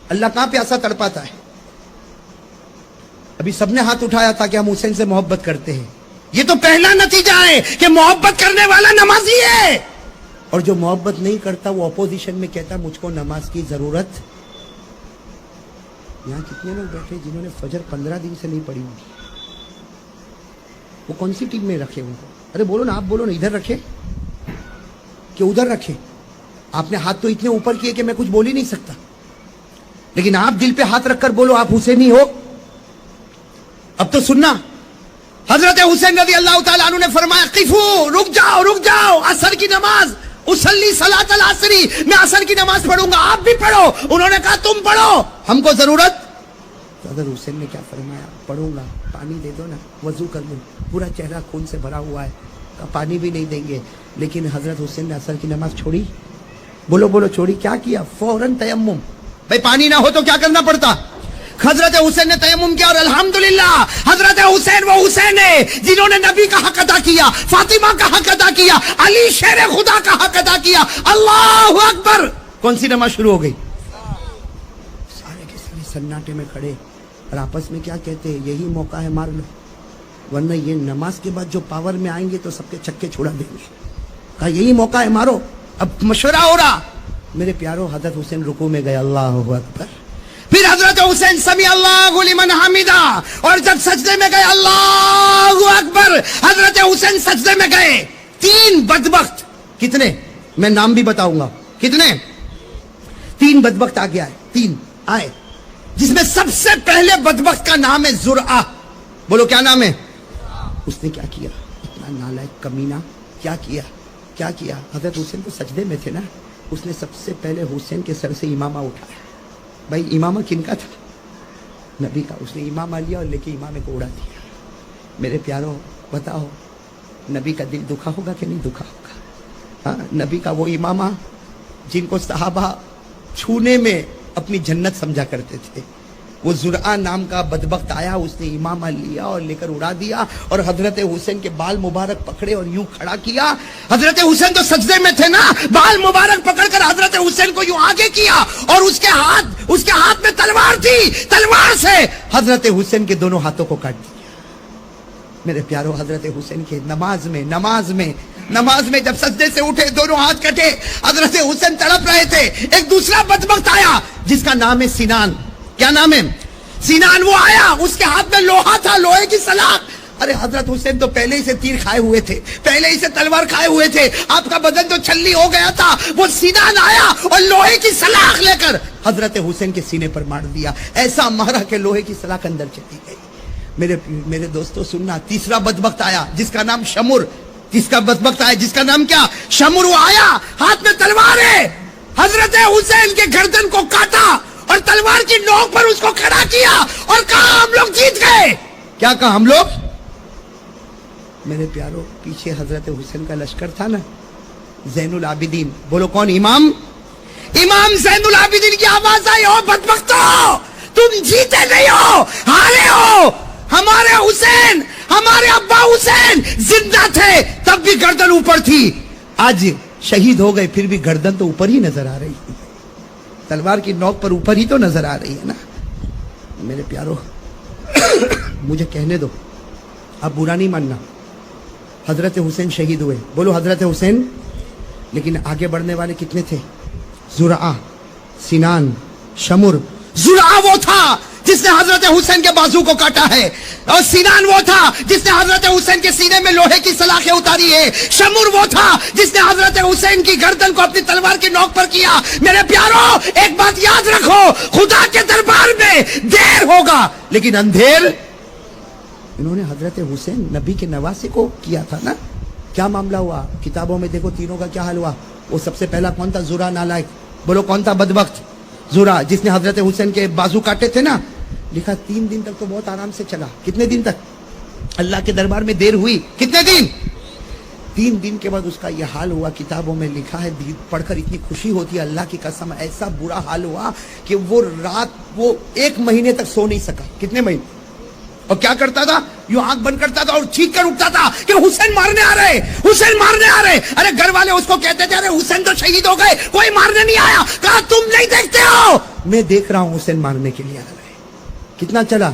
اللہ کہاں پیاسا تڑپاتا ہے؟ ابھی سب نے ہاتھ اٹھایا تھا کہ ہم حسین سے محبت کرتے ہیں. یہ تو پہلا نتیجہ ہے کہ محبت کرنے والا نمازی ہے، اور جو محبت نہیں کرتا وہ اپوزیشن میں کہتا مجھ کو نماز کی ضرورت. یہاں کتنے لوگ بیٹھے جنہوں نے فجر 15 دن سے نہیں پڑھی ہوگی؟ وہ کون سی ٹیم میں رکھے ان کو؟ ارے بولو نا، آپ بولو نا، ادھر رکھے کہ ادھر رکھے؟ آپ نے ہاتھ تو اتنے اوپر کیے کہ میں کچھ بول ہی نہیں سکتا، لیکن آپ دل پہ ہاتھ رکھ کر بولو آپ حسینی ہو. اب تو سننا، حضرت حسین رضی اللہ تعالیٰ عنہ نے فرمایا قفو، رک جاؤ، عصر کی نماز، اصلی صلاۃ العصری، میں عصر کی نماز پڑھوں گا، آپ بھی پڑھو. انہوں نے کہا تم پڑھو، ہم کو ضرورت. تو حضرت حسین نے کیا فرمایا؟ پڑھوں گا، پانی دے دو نا، وضو کر لوں، پورا چہرہ خون سے بھرا ہوا ہے. کہا پانی بھی نہیں دیں گے. لیکن حضرت حسین نے عصر کی نماز چھوڑی؟ بولو چھوڑی. کیا کیا؟ فوراً تیمم. بھائی پانی نہ ہو تو کیا کرنا پڑتا؟ حضرت حسین نے تیمم کیا، اور الحمدللہ حضرت حسین وہ حسین ہے جنہوں نے نبی کا حق ادا کیا، فاطمہ کا حق ادا کیا، علی شیر خدا کا حق ادا کیا. اللہ اکبر. کون سی نماز شروع ہو گئی؟ سارے کے سارے سناٹے میں کھڑے اور آپس میں کیا کہتے ہیں؟ یہی موقع ہے، مار لو، ورنہ یہ نماز کے بعد جو پاور میں آئیں گے تو سب کے چکے چھڑا دیں گے. کہا یہی موقع ہے، مارو. اب مشورہ ہو رہا. میرے پیارو حضرت حسین رکوع میں گئے، اللہ اکبر. پھر حضرت حسین سمی اللہ لمن حمیدہ، اور جب سجدے میں گئے، اللہ اکبر، حضرت حسین سجدے میں گئے. 3 بدبخت، کتنے میں نام بھی بتاؤں گا، کتنے؟ 3 بدبخت آگے آئے، 3 آئے، جس میں سب سے پہلے بدبخت کا نام ہے زرعہ. بولو کیا نام ہے؟ اس نے کیا کیا؟ اتنا نالائق کمینہ. کیا کیا؟ حضرت حسین تو سجدے میں تھے نا، اس نے سب سے پہلے حسین کے سر سے امامہ اٹھایا. بھائی امامہ کن کا تھا؟ نبی کا. اس نے امامہ لیا اور لے کے امامے کو اڑا دیا. میرے پیاروں بتاؤ، نبی کا دل دکھا ہوگا کہ نہیں دکھا ہوگا؟ ہاں، نبی کا وہ امامہ جن کو صحابہ چھونے میں اپنی جنت سمجھا کرتے تھے، وہ زرعہ نام کا بدبخت آیا، اس نے امامہ لیا اور لے کر اڑا دیا، اور حضرت حسین کے بال مبارک پکڑے اور یوں کھڑا کیا. حضرت حسین تو سجدے میں تھے نا، بال مبارک پکڑ کر حضرت حسین کو یوں آگے کیا، اور اس کے ہاتھ میں تلوار تھی، تلوار سے حضرت حسین کے دونوں ہاتھوں کو کاٹ دیا. میرے پیارو حضرت حسین کے نماز میں جب سجدے سے اٹھے، دونوں ہاتھ کٹے، حضرت حسین تڑپ رہے تھے. ایک دوسرا بدبخت آیا جس کا نام ہے سینان. کیا نام ہے؟ سینان. وہ آیا، اس کے ہاتھ میں لوہا تھا، لوہے کی سلاخ. ارے حضرت حسین تو پہلے ہی سے تیر کھائے ہوئے تھے، پہلے ہی سے تلوار کھائے ہوئے تھے، آپ کا بدن تو چھلی ہو گیا تھا. وہ سینان آیا اور لوہے کی سلاخ لے کر حضرت حسین کے سینے پر مار دیا. ایسا مارا کہ لوہے کی سلاخ اندر چلی گئی. میرے دوستو سننا، تیسرا بدبخت آیا جس کا نام شمر. جس کا نام کیا؟ شمر. وہ آیا، ہاتھ میں تلوار ہے، حضرت حسین کے گردن کو کاٹا اور تلوار کی نوک پر اس کو کھڑا کیا اور کہا ہم لوگ جیت گئے. کیا کہا؟ ہم لوگ. میرے پیارو پیچھے حضرت حسین کا لشکر تھا نا، زین العابدین. بولو کون؟ امام زین العابدین کی آواز آئی، او بدبختو، تم جیتے نہیں ہو، ہارے ہو. ہمارے حسین، ہمارے ابا حسین زندہ تھے تب بھی گردن اوپر تھی، آج شہید ہو گئے پھر بھی گردن تو اوپر ہی نظر آ رہی ہے، تلوار کی نوک پر اوپر ہی تو نظر آ رہی ہے نا. میرے پیارو مجھے کہنے دو، اب برا نہیں ماننا. حضرت حسین شہید ہوئے، بولو حضرت حسین. لیکن آگے بڑھنے والے کتنے تھے؟ زرعہ، سینان، شمر. زرعہ وہ تھا جس نے حضرت حسین کے بازو کو کاٹا ہے، اور سینان وہ تھا جس نے حضرت حسین کے سینے میں لوہے کی سلاخیں اتاری ہے. شمر وہ تھا جس نے حضرت حسین کی گردن کو اپنی تلوار کی نوک پر کیا. میرے پیارو ایک بات یاد رکھو، خدا کے دربار میں دیر ہوگا لیکن اندھیر. انہوں نے حضرت حسین نبی کے نواسے کو کیا تھا نا. کیا معاملہ ہوا؟ کتابوں میں دیکھو تینوں کا کیا حال ہوا. وہ سب سے پہلا کون تھا؟ زرعہ نالائق. بولو کون تھا بدبخت؟ زرا، جس نے حضرت حسین کے بازو کاٹے تھے نا. لکھا 3 دن تک تو بہت آرام سے چلا. کتنے دن تک؟ اللہ کے دربار میں دیر ہوئی. کتنے دن؟ 3 دن کے بعد اس کا یہ حال ہوا. کتابوں میں لکھا ہے، پڑھ کر اتنی خوشی ہوتی ہے، اللہ کی قسم ایسا برا حال ہوا کہ وہ رات وہ 1 مہینے تک سو نہیں سکا. کتنے مہینے؟ اور کیا کرتا تھا؟ یوں آنکھ بند کرتا تھا اور چیخ کر اٹھتا تھا کہ حسین مارنے آ رہے، حسین مارنے آ رہے. ارے گھر والے اس کو کہتے تھے ارے حسین تو شہید ہو گئے، کوئی مارنے نہیں آیا. کہا تم نہیں دیکھتے ہو، میں دیکھ رہا ہوں حسین مارنے کے لیے آ رہے. کتنا چلا؟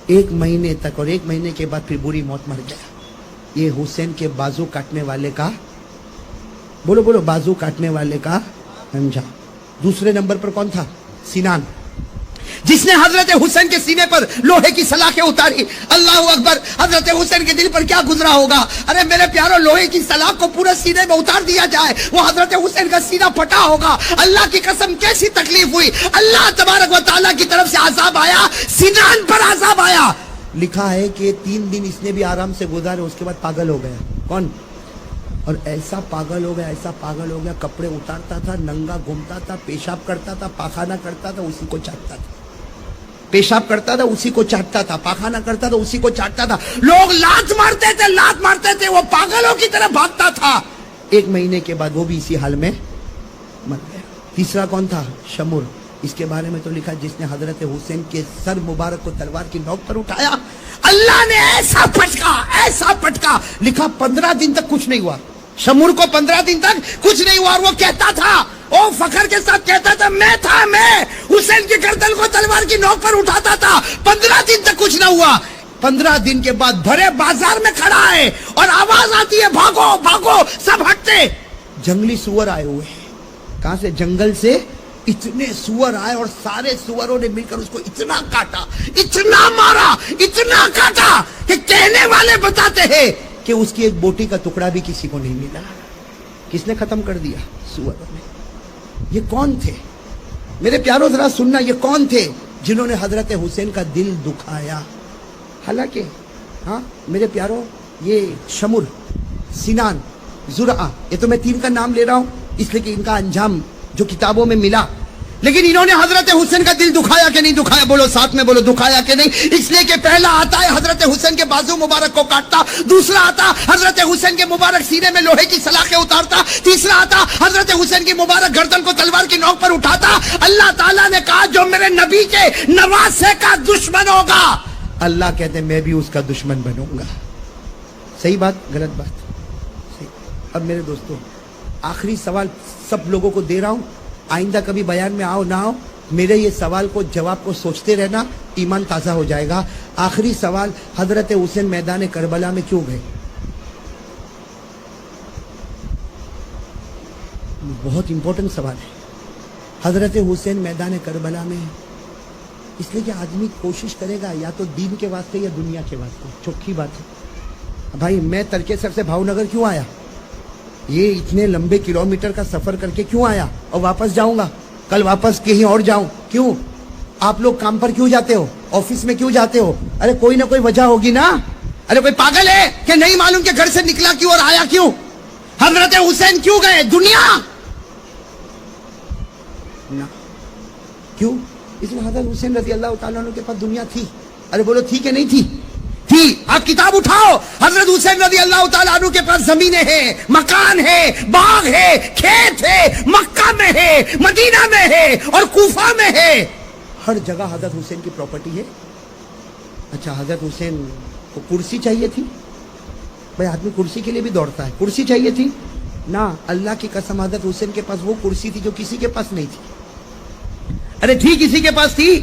1 مہینے تک. اور 1 مہینے کے بعد پھر بری موت مر گیا. یہ حسین کے بازو کاٹنے والے کا، بولو بولو، بازو کاٹنے والے کا انجام. دوسرے نمبر پر کون تھا؟ سینان، جس نے حضرت حسین کے سینے پر لوہے کی سلاخیں اتاری. اللہ اکبر. حضرت حسین کے دل پر کیا گزرا ہوگا؟ ارے میرے پیارو، لوہے کی سلاخ کو پورے سینے میں اتار دیا جائے، وہ حضرت حسین کا سینہ پھٹا ہوگا. اللہ کی قسم کیسی تکلیف ہوئی. اللہ تبارک و تعالیٰ کی طرف سے عذاب آیا، سینان پر عذاب آیا. لکھا ہے کہ 3 دن اس نے بھی آرام سے گزارے، اس کے بعد پاگل ہو گیا. کون؟ اور ایسا پاگل ہو گیا، ایسا پاگل ہو گیا، کپڑے اتارتا تھا، ننگا گھومتا تھا، پیشاب کرتا تھا، پاخانہ کرتا تھا، اسی کو چاٹتا تھا. پیشاب کرتا تھا اسی کو چاٹتا تھا، پاخانہ کرتا تھا اسی کو چاٹتا تھا. لوگ لات مارتے تھے، لات مارتے تھے، وہ پاگلوں کی طرح بھاگتا تھا. 1 مہینے کے بعد وہ بھی اسی حال میں مر گیا. تیسرا کون تھا؟ شمر. اس کے بارے میں تو لکھا جس نے حضرت حسین کے سر مبارک کو تلوار کی نوک پر اٹھایا، اللہ نے ایسا پٹکا، ایسا پٹکا. لکھا 15 دن تک کچھ نہیں ہوا. شمر کو 15 دن تک کچھ نہیں ہوا. اور وہ کہتا تھا، او فخر کے ساتھ کہتا تھا، میں حسین کی گردن کو تلوار کی نوک پر اٹھاتا تھا. 15 دن تک کچھ نہ ہوا. 15 دن کے بعد بھرے بازار میں کھڑا ہے اور آواز آتی ہے بھاگو بھاگو، سب ہٹتے. جنگلی سور آئے ہوئے ہیں. کہاں سے؟ جنگل سے. اتنے سور آئے اور سارے سوروں نے مل کر اس کو اتنا کاٹا، اتنا مارا، اتنا کاٹا کہ کہنے والے بتاتے ہیں کہ اس کی ایک بوٹی کا ٹکڑا بھی کسی کو نہیں ملا. کس نے ختم کر دیا؟ سوروں نے. یہ کون تھے میرے پیاروں؟ ذرا سننا، یہ کون تھے جنہوں نے حضرت حسین کا دل دکھایا؟ حالانکہ ہاں میرے پیاروں، یہ شمر، سینان، زرعہ، یہ تو میں 3 کا نام لے رہا ہوں اس لیے کہ ان کا انجام جو کتابوں میں ملا. لیکن انہوں نے حضرت حسین کا دل دکھایا کہ نہیں دکھایا؟ بولو ساتھ میں بولو، دکھایا کہ نہیں؟ اس لیے کہ پہلا آتا ہے حضرت حسین کے بازو مبارک کو کاٹتا، دوسرا آتا حضرت حسین کے مبارک سینے میں لوہے کی سلاخیں اتارتا، تیسرا آتا حضرت حسین کی مبارک گردن کو تلوار کی نوک پر اٹھاتا. اللہ تعالیٰ نے کہا جو میرے نبی کے نواسے کا دشمن ہوگا، اللہ کہتے میں بھی اس کا دشمن بنوں گا. صحیح بات؟ غلط بات؟ صحیح. اب میرے دوستوں، آخری سوال سب لوگوں کو دے رہا ہوں، آئندہ کبھی بیان میں آؤ نہ آؤ، میرے یہ سوال کو جواب کو سوچتے رہنا، ایمان تازہ ہو جائے گا. آخری سوال، حضرت حسین میدان کربلا میں کیوں گئے؟ بہت امپورٹنٹ سوال ہے. حضرت حسین میدان کربلا میں اس لیے کہ آدمی کوشش کرے گا یا تو دین کے واسطے یا دنیا کے واسطے. چوکھی بات ہے بھائی، میں ترکیسر سے بھاؤ نگر کیوں آیا؟ یہ اتنے لمبے کلومیٹر کا سفر کر کے کیوں آیا؟ اور واپس جاؤں گا، کل واپس کہیں اور جاؤں. کیوں؟ آپ لوگ کام پر کیوں جاتے ہو؟ آفس میں کیوں جاتے ہو؟ ارے کوئی نہ کوئی وجہ ہوگی نا. ارے کوئی پاگل ہے کہ نہیں معلوم کہ گھر سے نکلا کیوں اور آیا کیوں؟ حضرت حسین کیوں گئے؟ دنیا نہ. کیوں؟ اس لیے حضرت حسین رضی اللہ تعالیٰ عنہ کے پاس دنیا تھی. ارے بولو تھی کہ نہیں تھی؟ تھی. آپ کتاب اٹھاؤ، حضرت حسین رضی اللہ تعالیٰ عنہ کے پاس زمینیں ہیں، مکان ہے، باغ ہے، کھیت ہے، مکہ میں ہے، مدینہ میں ہے اور کوفہ میں ہے. ہر جگہ حضرت حسین کی پراپرٹی ہے. اچھا حضرت حسین کو کرسی چاہیے تھی؟ بھائی آدمی کرسی کے لیے بھی دوڑتا ہے. کرسی چاہیے تھی نہ. اللہ کی قسم حضرت حسین کے پاس وہ کرسی تھی جو کسی کے پاس نہیں تھی. ارے تھی کسی کے پاس تھی.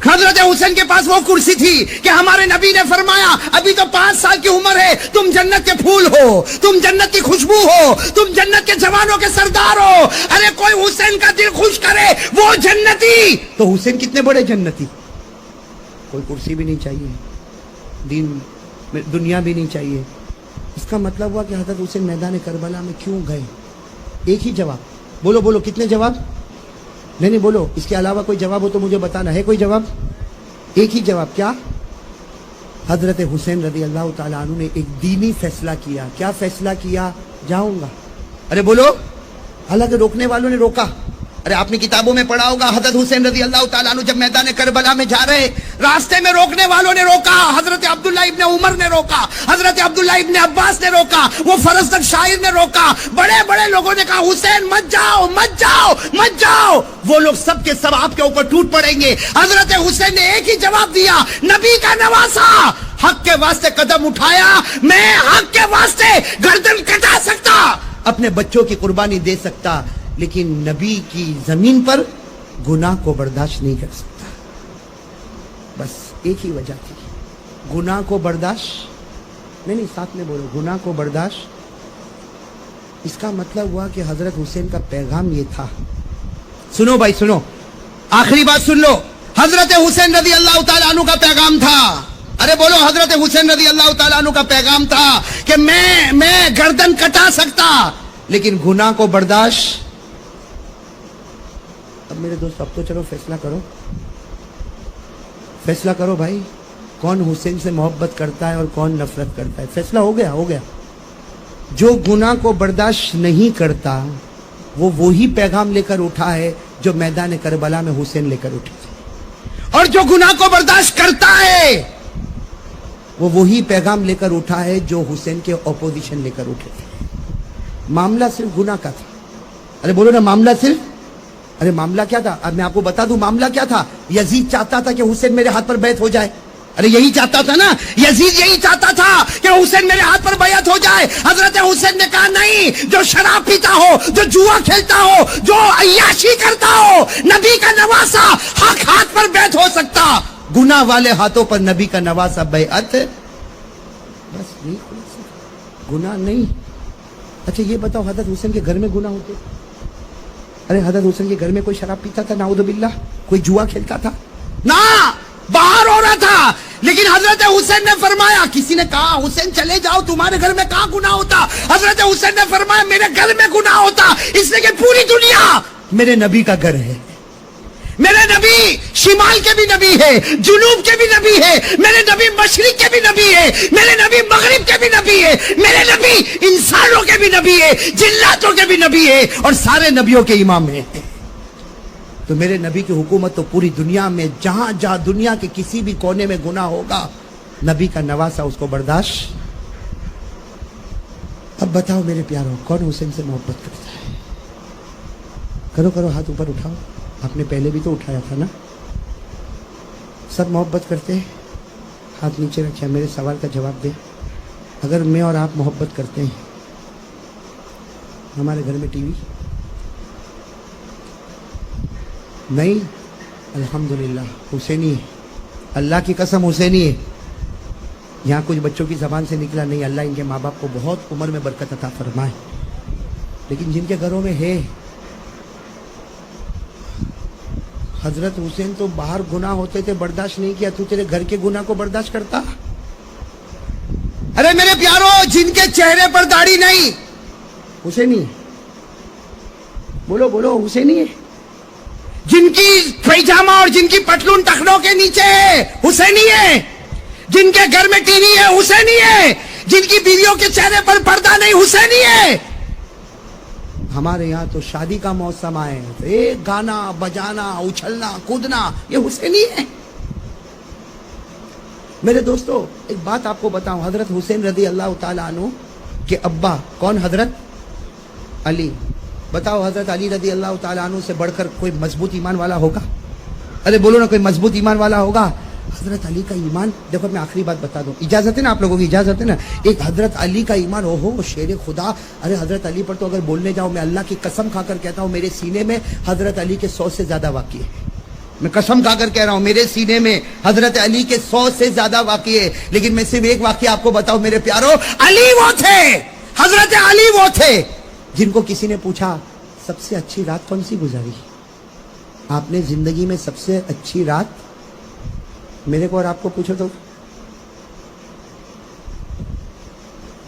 حضرت حسین کے پاس وہ کرسی تھی کہ ہمارے نبی نے فرمایا ابھی تو 5 سال کی عمر ہے، تم جنت کے پھول ہو، تم جنت کی خوشبو ہو، تم جنت کے جوانوں کے سردار ہو. ارے کوئی حسین کا دل خوش کرے وہ جنتی. تو حسین کتنے بڑے جنتی. کوئی کرسی بھی نہیں چاہیے، دین دنیا بھی نہیں چاہیے. اس کا مطلب ہوا کہ حضرت حسین میدان کربلا میں کیوں گئے؟ ایک ہی جواب. بولو بولو، کتنے جواب؟ نہیں بولو، اس کے علاوہ کوئی جواب ہو تو مجھے بتانا ہے. کوئی جواب؟ ایک ہی جواب. کیا؟ حضرت حسین رضی اللہ تعالیٰ عنہ نے ایک دینی فیصلہ کیا. کیا فیصلہ کیا؟ جاؤں گا. ارے بولو. حالانکہ روکنے والوں نے روکا. ارے آپ نے کتابوں میں پڑھا ہوگا حضرت حسین رضی اللہ تعالیٰ عنہ جب میدان کربلا میں جا رہے، راستے میں روکنے والوں نے روکا، حضرت عبداللہ ابن عمر نے روکا، حضرت عبداللہ ابن عباس نے روکا، وہ فرزدق شاعر نے روکا، بڑے بڑے لوگوں نے کہا حسین مت جاؤ مت جاؤ مت جاؤ، وہ لوگ سب کے سب آپ کے اوپر ٹوٹ پڑیں گے۔ حضرت حسین نے ایک ہی جواب دیا، نبی کا نواسا حق کے واسطے قدم اٹھایا، میں حق کے واسطے گردن کٹا سکتا، اپنے بچوں کی قربانی دے سکتا، لیکن نبی کی زمین پر گناہ کو برداشت نہیں کر سکتا۔ بس ایک ہی وجہ تھی، گناہ کو برداشت نہیں، ساتھ میں بولو، گناہ کو برداشت۔ اس کا مطلب ہوا کہ حضرت حسین کا پیغام یہ تھا، سنو بھائی سنو، آخری بات سن لو، حضرت حسین رضی اللہ تعالیٰ عنہ کا پیغام تھا، ارے بولو، حضرت حسین رضی اللہ تعالیٰ عنہ کا پیغام تھا کہ میں گردن کٹا سکتا لیکن گناہ کو برداشت۔ اب میرے دوست اب تو چلو فیصلہ کرو، فیصلہ کرو بھائی، کون حسین سے محبت کرتا ہے اور کون نفرت کرتا ہے؟ فیصلہ ہو گیا، ہو گیا۔ جو گناہ کو برداشت نہیں کرتا وہ وہی پیغام لے کر اٹھا ہے جو میدان کربلا میں حسین لے کر اٹھے تھے، اور جو گناہ کو برداشت کرتا ہے وہ وہی پیغام لے کر اٹھا ہے جو حسین کے اپوزیشن لے کر اٹھے تھے۔ معاملہ صرف گناہ کا تھا، ارے بولو نا، معاملہ صرف، ارے معاملہ کیا تھا؟ اب میں آپ کو بتا دوں معاملہ کیا تھا۔ یزید چاہتا تھا کہ حسین میرے ہاتھ پر بیعت ہو جائے، ارے یہی چاہتا تھا نا، یزید یہی چاہتا تھا کہ حسین میرے ہاتھ پر بیعت ہو جائے۔ حضرت حسین نے کہا نہیں، جو شراب پیتا ہو، جو جوا کھیلتا ہو، جو عیاشی کرتا ہو، نبی کا نواسا حق ہاتھ پر بیعت ہو سکتا، گناہ والے ہاتھوں پر نبی کا نواسا بیعت بس نہیں ہو سکتا، گناہ نہیں۔ اچھا یہ بتاؤ، حضرت حسین کے گھر میں گناہ ہوتے؟ ارے حضرت حسین کے گھر میں کوئی شراب پیتا تھا؟ نعوذ باللہ۔ کوئی جوا کھیلتا تھا؟ نہ، باہر ہو رہا تھا، لیکن حضرت حسین نے فرمایا، کسی نے کہا حسین چلے جاؤ، تمہارے گھر میں کہاں گناہ ہوتا؟ حضرت حسین نے فرمایا میرے گھر میں گناہ ہوتا، اس لیے کہ پوری دنیا میرے نبی کا گھر ہے۔ میرے نبی شمال کے بھی نبی ہے، جنوب کے بھی نبی ہے، میرے نبی مشرق کے بھی نبی ہے، میرے نبی مغرب کے بھی نبی ہے، میرے نبی انسانوں کے بھی نبی ہے، جناتوں کے بھی نبی ہے، اور سارے نبیوں کے امام ہیں۔ تو میرے نبی کی حکومت تو پوری دنیا میں، جہاں جہاں دنیا کے کسی بھی کونے میں گناہ ہوگا، نبی کا نواسا اس کو برداشت۔ اب بتاؤ میرے پیاروں، کون حسین سے محبت کرتا ہے؟ کرو کرو، ہاتھ اوپر اٹھاؤ، آپ نے پہلے بھی تو اٹھایا تھا نا۔ سب محبت کرتے ہیں؟ ہاتھ نیچے رکھیں، میرے سوال کا جواب دیں۔ اگر میں اور آپ محبت کرتے ہیں، ہمارے گھر میں ٹی وی نہیں؟ الحمدللہ حسینی ہے، اللہ کی قسم حسینی ہے۔ یہاں کچھ بچوں کی زبان سے نکلا نہیں، اللہ ان کے ماں باپ کو بہت عمر میں برکت عطا فرمائے، لیکن جن کے گھروں میں ہے، حضرت حسین تو باہر گناہ ہوتے تھے برداشت نہیں کیا، تو تیرے گھر کے گناہ کو برداشت کرتا؟ ارے میرے پیارو، جن کے چہرے پر داڑھی نہیں، حسینی ہے، بولو بولو، حسینی ہے۔ جن کی پیجامہ اور جن کی پتلون ٹخنوں کے نیچے ہے، حسینی ہے۔ جن کے گھر میں ٹی وی ہے، حسینی ہے۔ جن کی بیویوں کے چہرے پر پردہ نہیں، حسینی ہے۔ ہمارے یہاں تو شادی کا موسم آئے، ایک گانا بجانا، اچھلنا کودنا، یہ حسینی ہے۔ میرے دوستو ایک بات آپ کو بتاؤں، حضرت حسین رضی اللہ تعالیٰ عنہ کے ابا کون؟ حضرت علی۔ بتاؤ حضرت علی رضی اللہ تعالیٰ عنہ سے بڑھ کر کوئی مضبوط ایمان والا ہوگا؟ ارے بولو نا، کوئی مضبوط ایمان والا ہوگا؟ حضرت علی کا ایمان دیکھو، میں آخری بات بتا دوں، اجازت ہے نا آپ لوگوں کی؟ اجازت ہے نا؟ ایک حضرت علی کا ایمان، اوہو شیر خدا، ارے حضرت علی پر تو اگر بولنے جاؤ، میں اللہ کی قسم کھا کر کہتا ہوں، میرے سینے میں حضرت علی کے 100 سے زیادہ واقع ہے۔ میں قسم کھا کر کہہ رہا ہوں، میرے سینے میں حضرت علی کے 100 سے زیادہ واقع ہے، لیکن میں صرف ایک واقعہ آپ کو بتاؤں میرے پیارو، علی وہ تھے، حضرت علی وہ تھے جن کو کسی نے پوچھا سب سے اچھی رات کون سی گزاری؟ آپ نے زندگی میں سب سے اچھی رات، میرے کو اور آپ کو پوچھو تو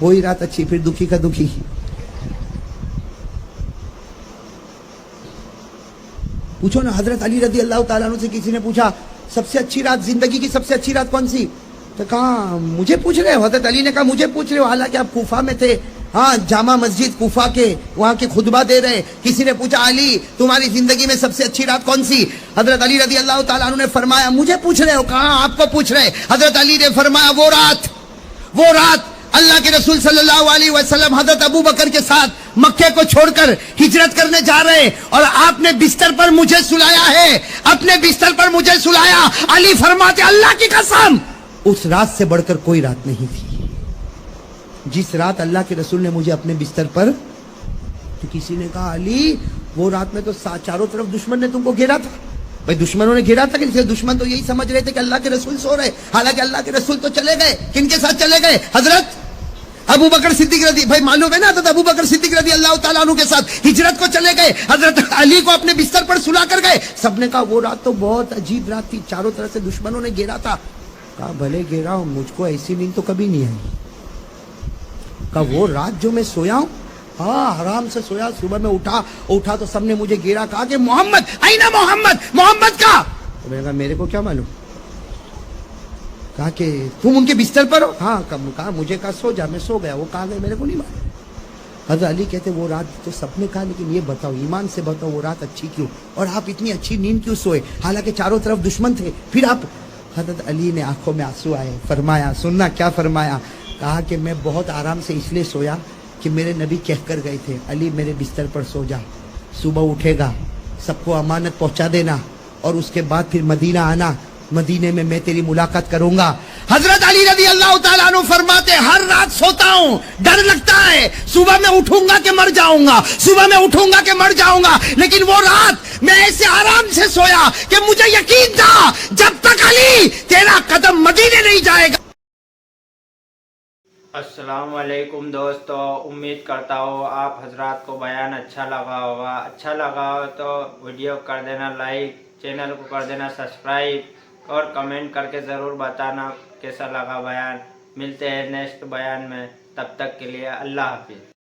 وہی رات اچھی، پھر دکھی کا دکھی۔ پوچھو نا، حضرت علی رضی اللہ تعالیٰ عنہ سے کسی نے پوچھا سب سے اچھی رات، زندگی کی سب سے اچھی رات کون سی؟ تو کہا مجھے پوچھ رہے ہو؟ حضرت علی نے کہا مجھے پوچھ رہے ہو، حالانکہ آپ کوفہ میں تھے، ہاں جامع مسجد کوفہ کے وہاں کے خطبہ دے رہے. کسی نے پوچھا علی تمہاری زندگی میں سب سے اچھی رات کون سی؟ حضرت علی رضی اللہ تعالیٰ عنہ نے فرمایا مجھے پوچھ رہے ہو؟ کہاں آپ کو پوچھ رہے. حضرت علی نے فرمایا وہ رات اللہ کے رسول صلی اللہ علیہ وسلم حضرت ابو بکر کے ساتھ مکے کو چھوڑ کر ہجرت کرنے جا رہے ہیں اور آپ نے بستر پر مجھے سلایا ہے, اپنے بستر پر مجھے سلایا. علی فرماتے اللہ کی قسم اس رات سے بڑھ کر کوئی رات نہیں تھی جس رات اللہ کے رسول نے مجھے اپنے بستر پر. تو کسی نے کہا علی وہ رات میں تو چاروں طرف دشمن نے تم کو گھیرا تھا. بھائی دشمنوں نے گھیرا تھا کہ دشمن تو یہی سمجھ رہے تھے کہ اللہ کے رسول سو رہے, حالانکہ اللہ کے رسول تو چلے گئے. کن کے ساتھ چلے گئے؟ حضرت ابو بکر صدیق رضی, بھائی معلوم ہے نا حضرت ابو بکر صدیق رضی اللہ تعالیٰ عنہ کے ساتھ ہجرت کو چلے گئے. حضرت علی کو اپنے بستر پر سلا کر گئے. سب نے کہا وہ رات تو بہت عجیب رات تھی, چاروں طرف سے دشمنوں نے گھیرا تھا. کہا بھلے گھیرا ہوں, مجھ کو ایسی نیند تو کبھی نہیں آئی. کہا وہ رات جو میں سویا ہوں, ہاں آرام سے سویا, صبح میں اٹھا تو سب نے مجھے گھیرا, کہا کہ محمد اینا محمد کا. تو میں نے کہا میرے کو کیا معلوم. کہا کہ تم ان کے بستر پر ہو؟ ہاں. کہا مجھے کہا سو جا, میں سو گیا. وہ کہاں گئے میرے کو نہیں معلوم. حضرت علی کہتے وہ رات تو سب نے کہا, لیکن یہ بتاؤ ایمان سے بتاؤ وہ رات اچھی کیوں, اور آپ اتنی اچھی نیند کیوں سوئے حالانکہ چاروں طرف دشمن تھے؟ پھر آپ. حضرت علی نے آنکھوں میں آنسو آئے, فرمایا سننا کیا فرمایا. کہا کہ میں بہت آرام سے اس لیے سویا کہ میرے نبی کہہ کر گئے تھے علی میرے بستر پر سو جا, صبح اٹھے گا سب کو امانت پہنچا دینا اور اس کے بعد پھر مدینہ آنا, مدینے میں تیری ملاقات کروں گا. حضرت علی رضی اللہ تعالیٰ عنہ فرماتے ہر رات سوتا ہوں, ڈر لگتا ہے صبح میں اٹھوں گا کہ مر جاؤں گا, لیکن وہ رات میں ایسے آرام سے سویا کہ مجھے یقین تھا جب تک علی تیرا قدم مدینے نہیں جائے گا. السلام علیکم دوستو, امید کرتا ہوں آپ حضرات کو بیان اچھا لگا ہوگا. اچھا لگا ہو تو ویڈیو کر دینا لائک, چینل کو کر دینا سبسکرائب اور کمنٹ کر کے ضرور بتانا کیسا لگا بیان. ملتے ہیں نیکسٹ بیان میں, تب تک کے لیے اللہ حافظ.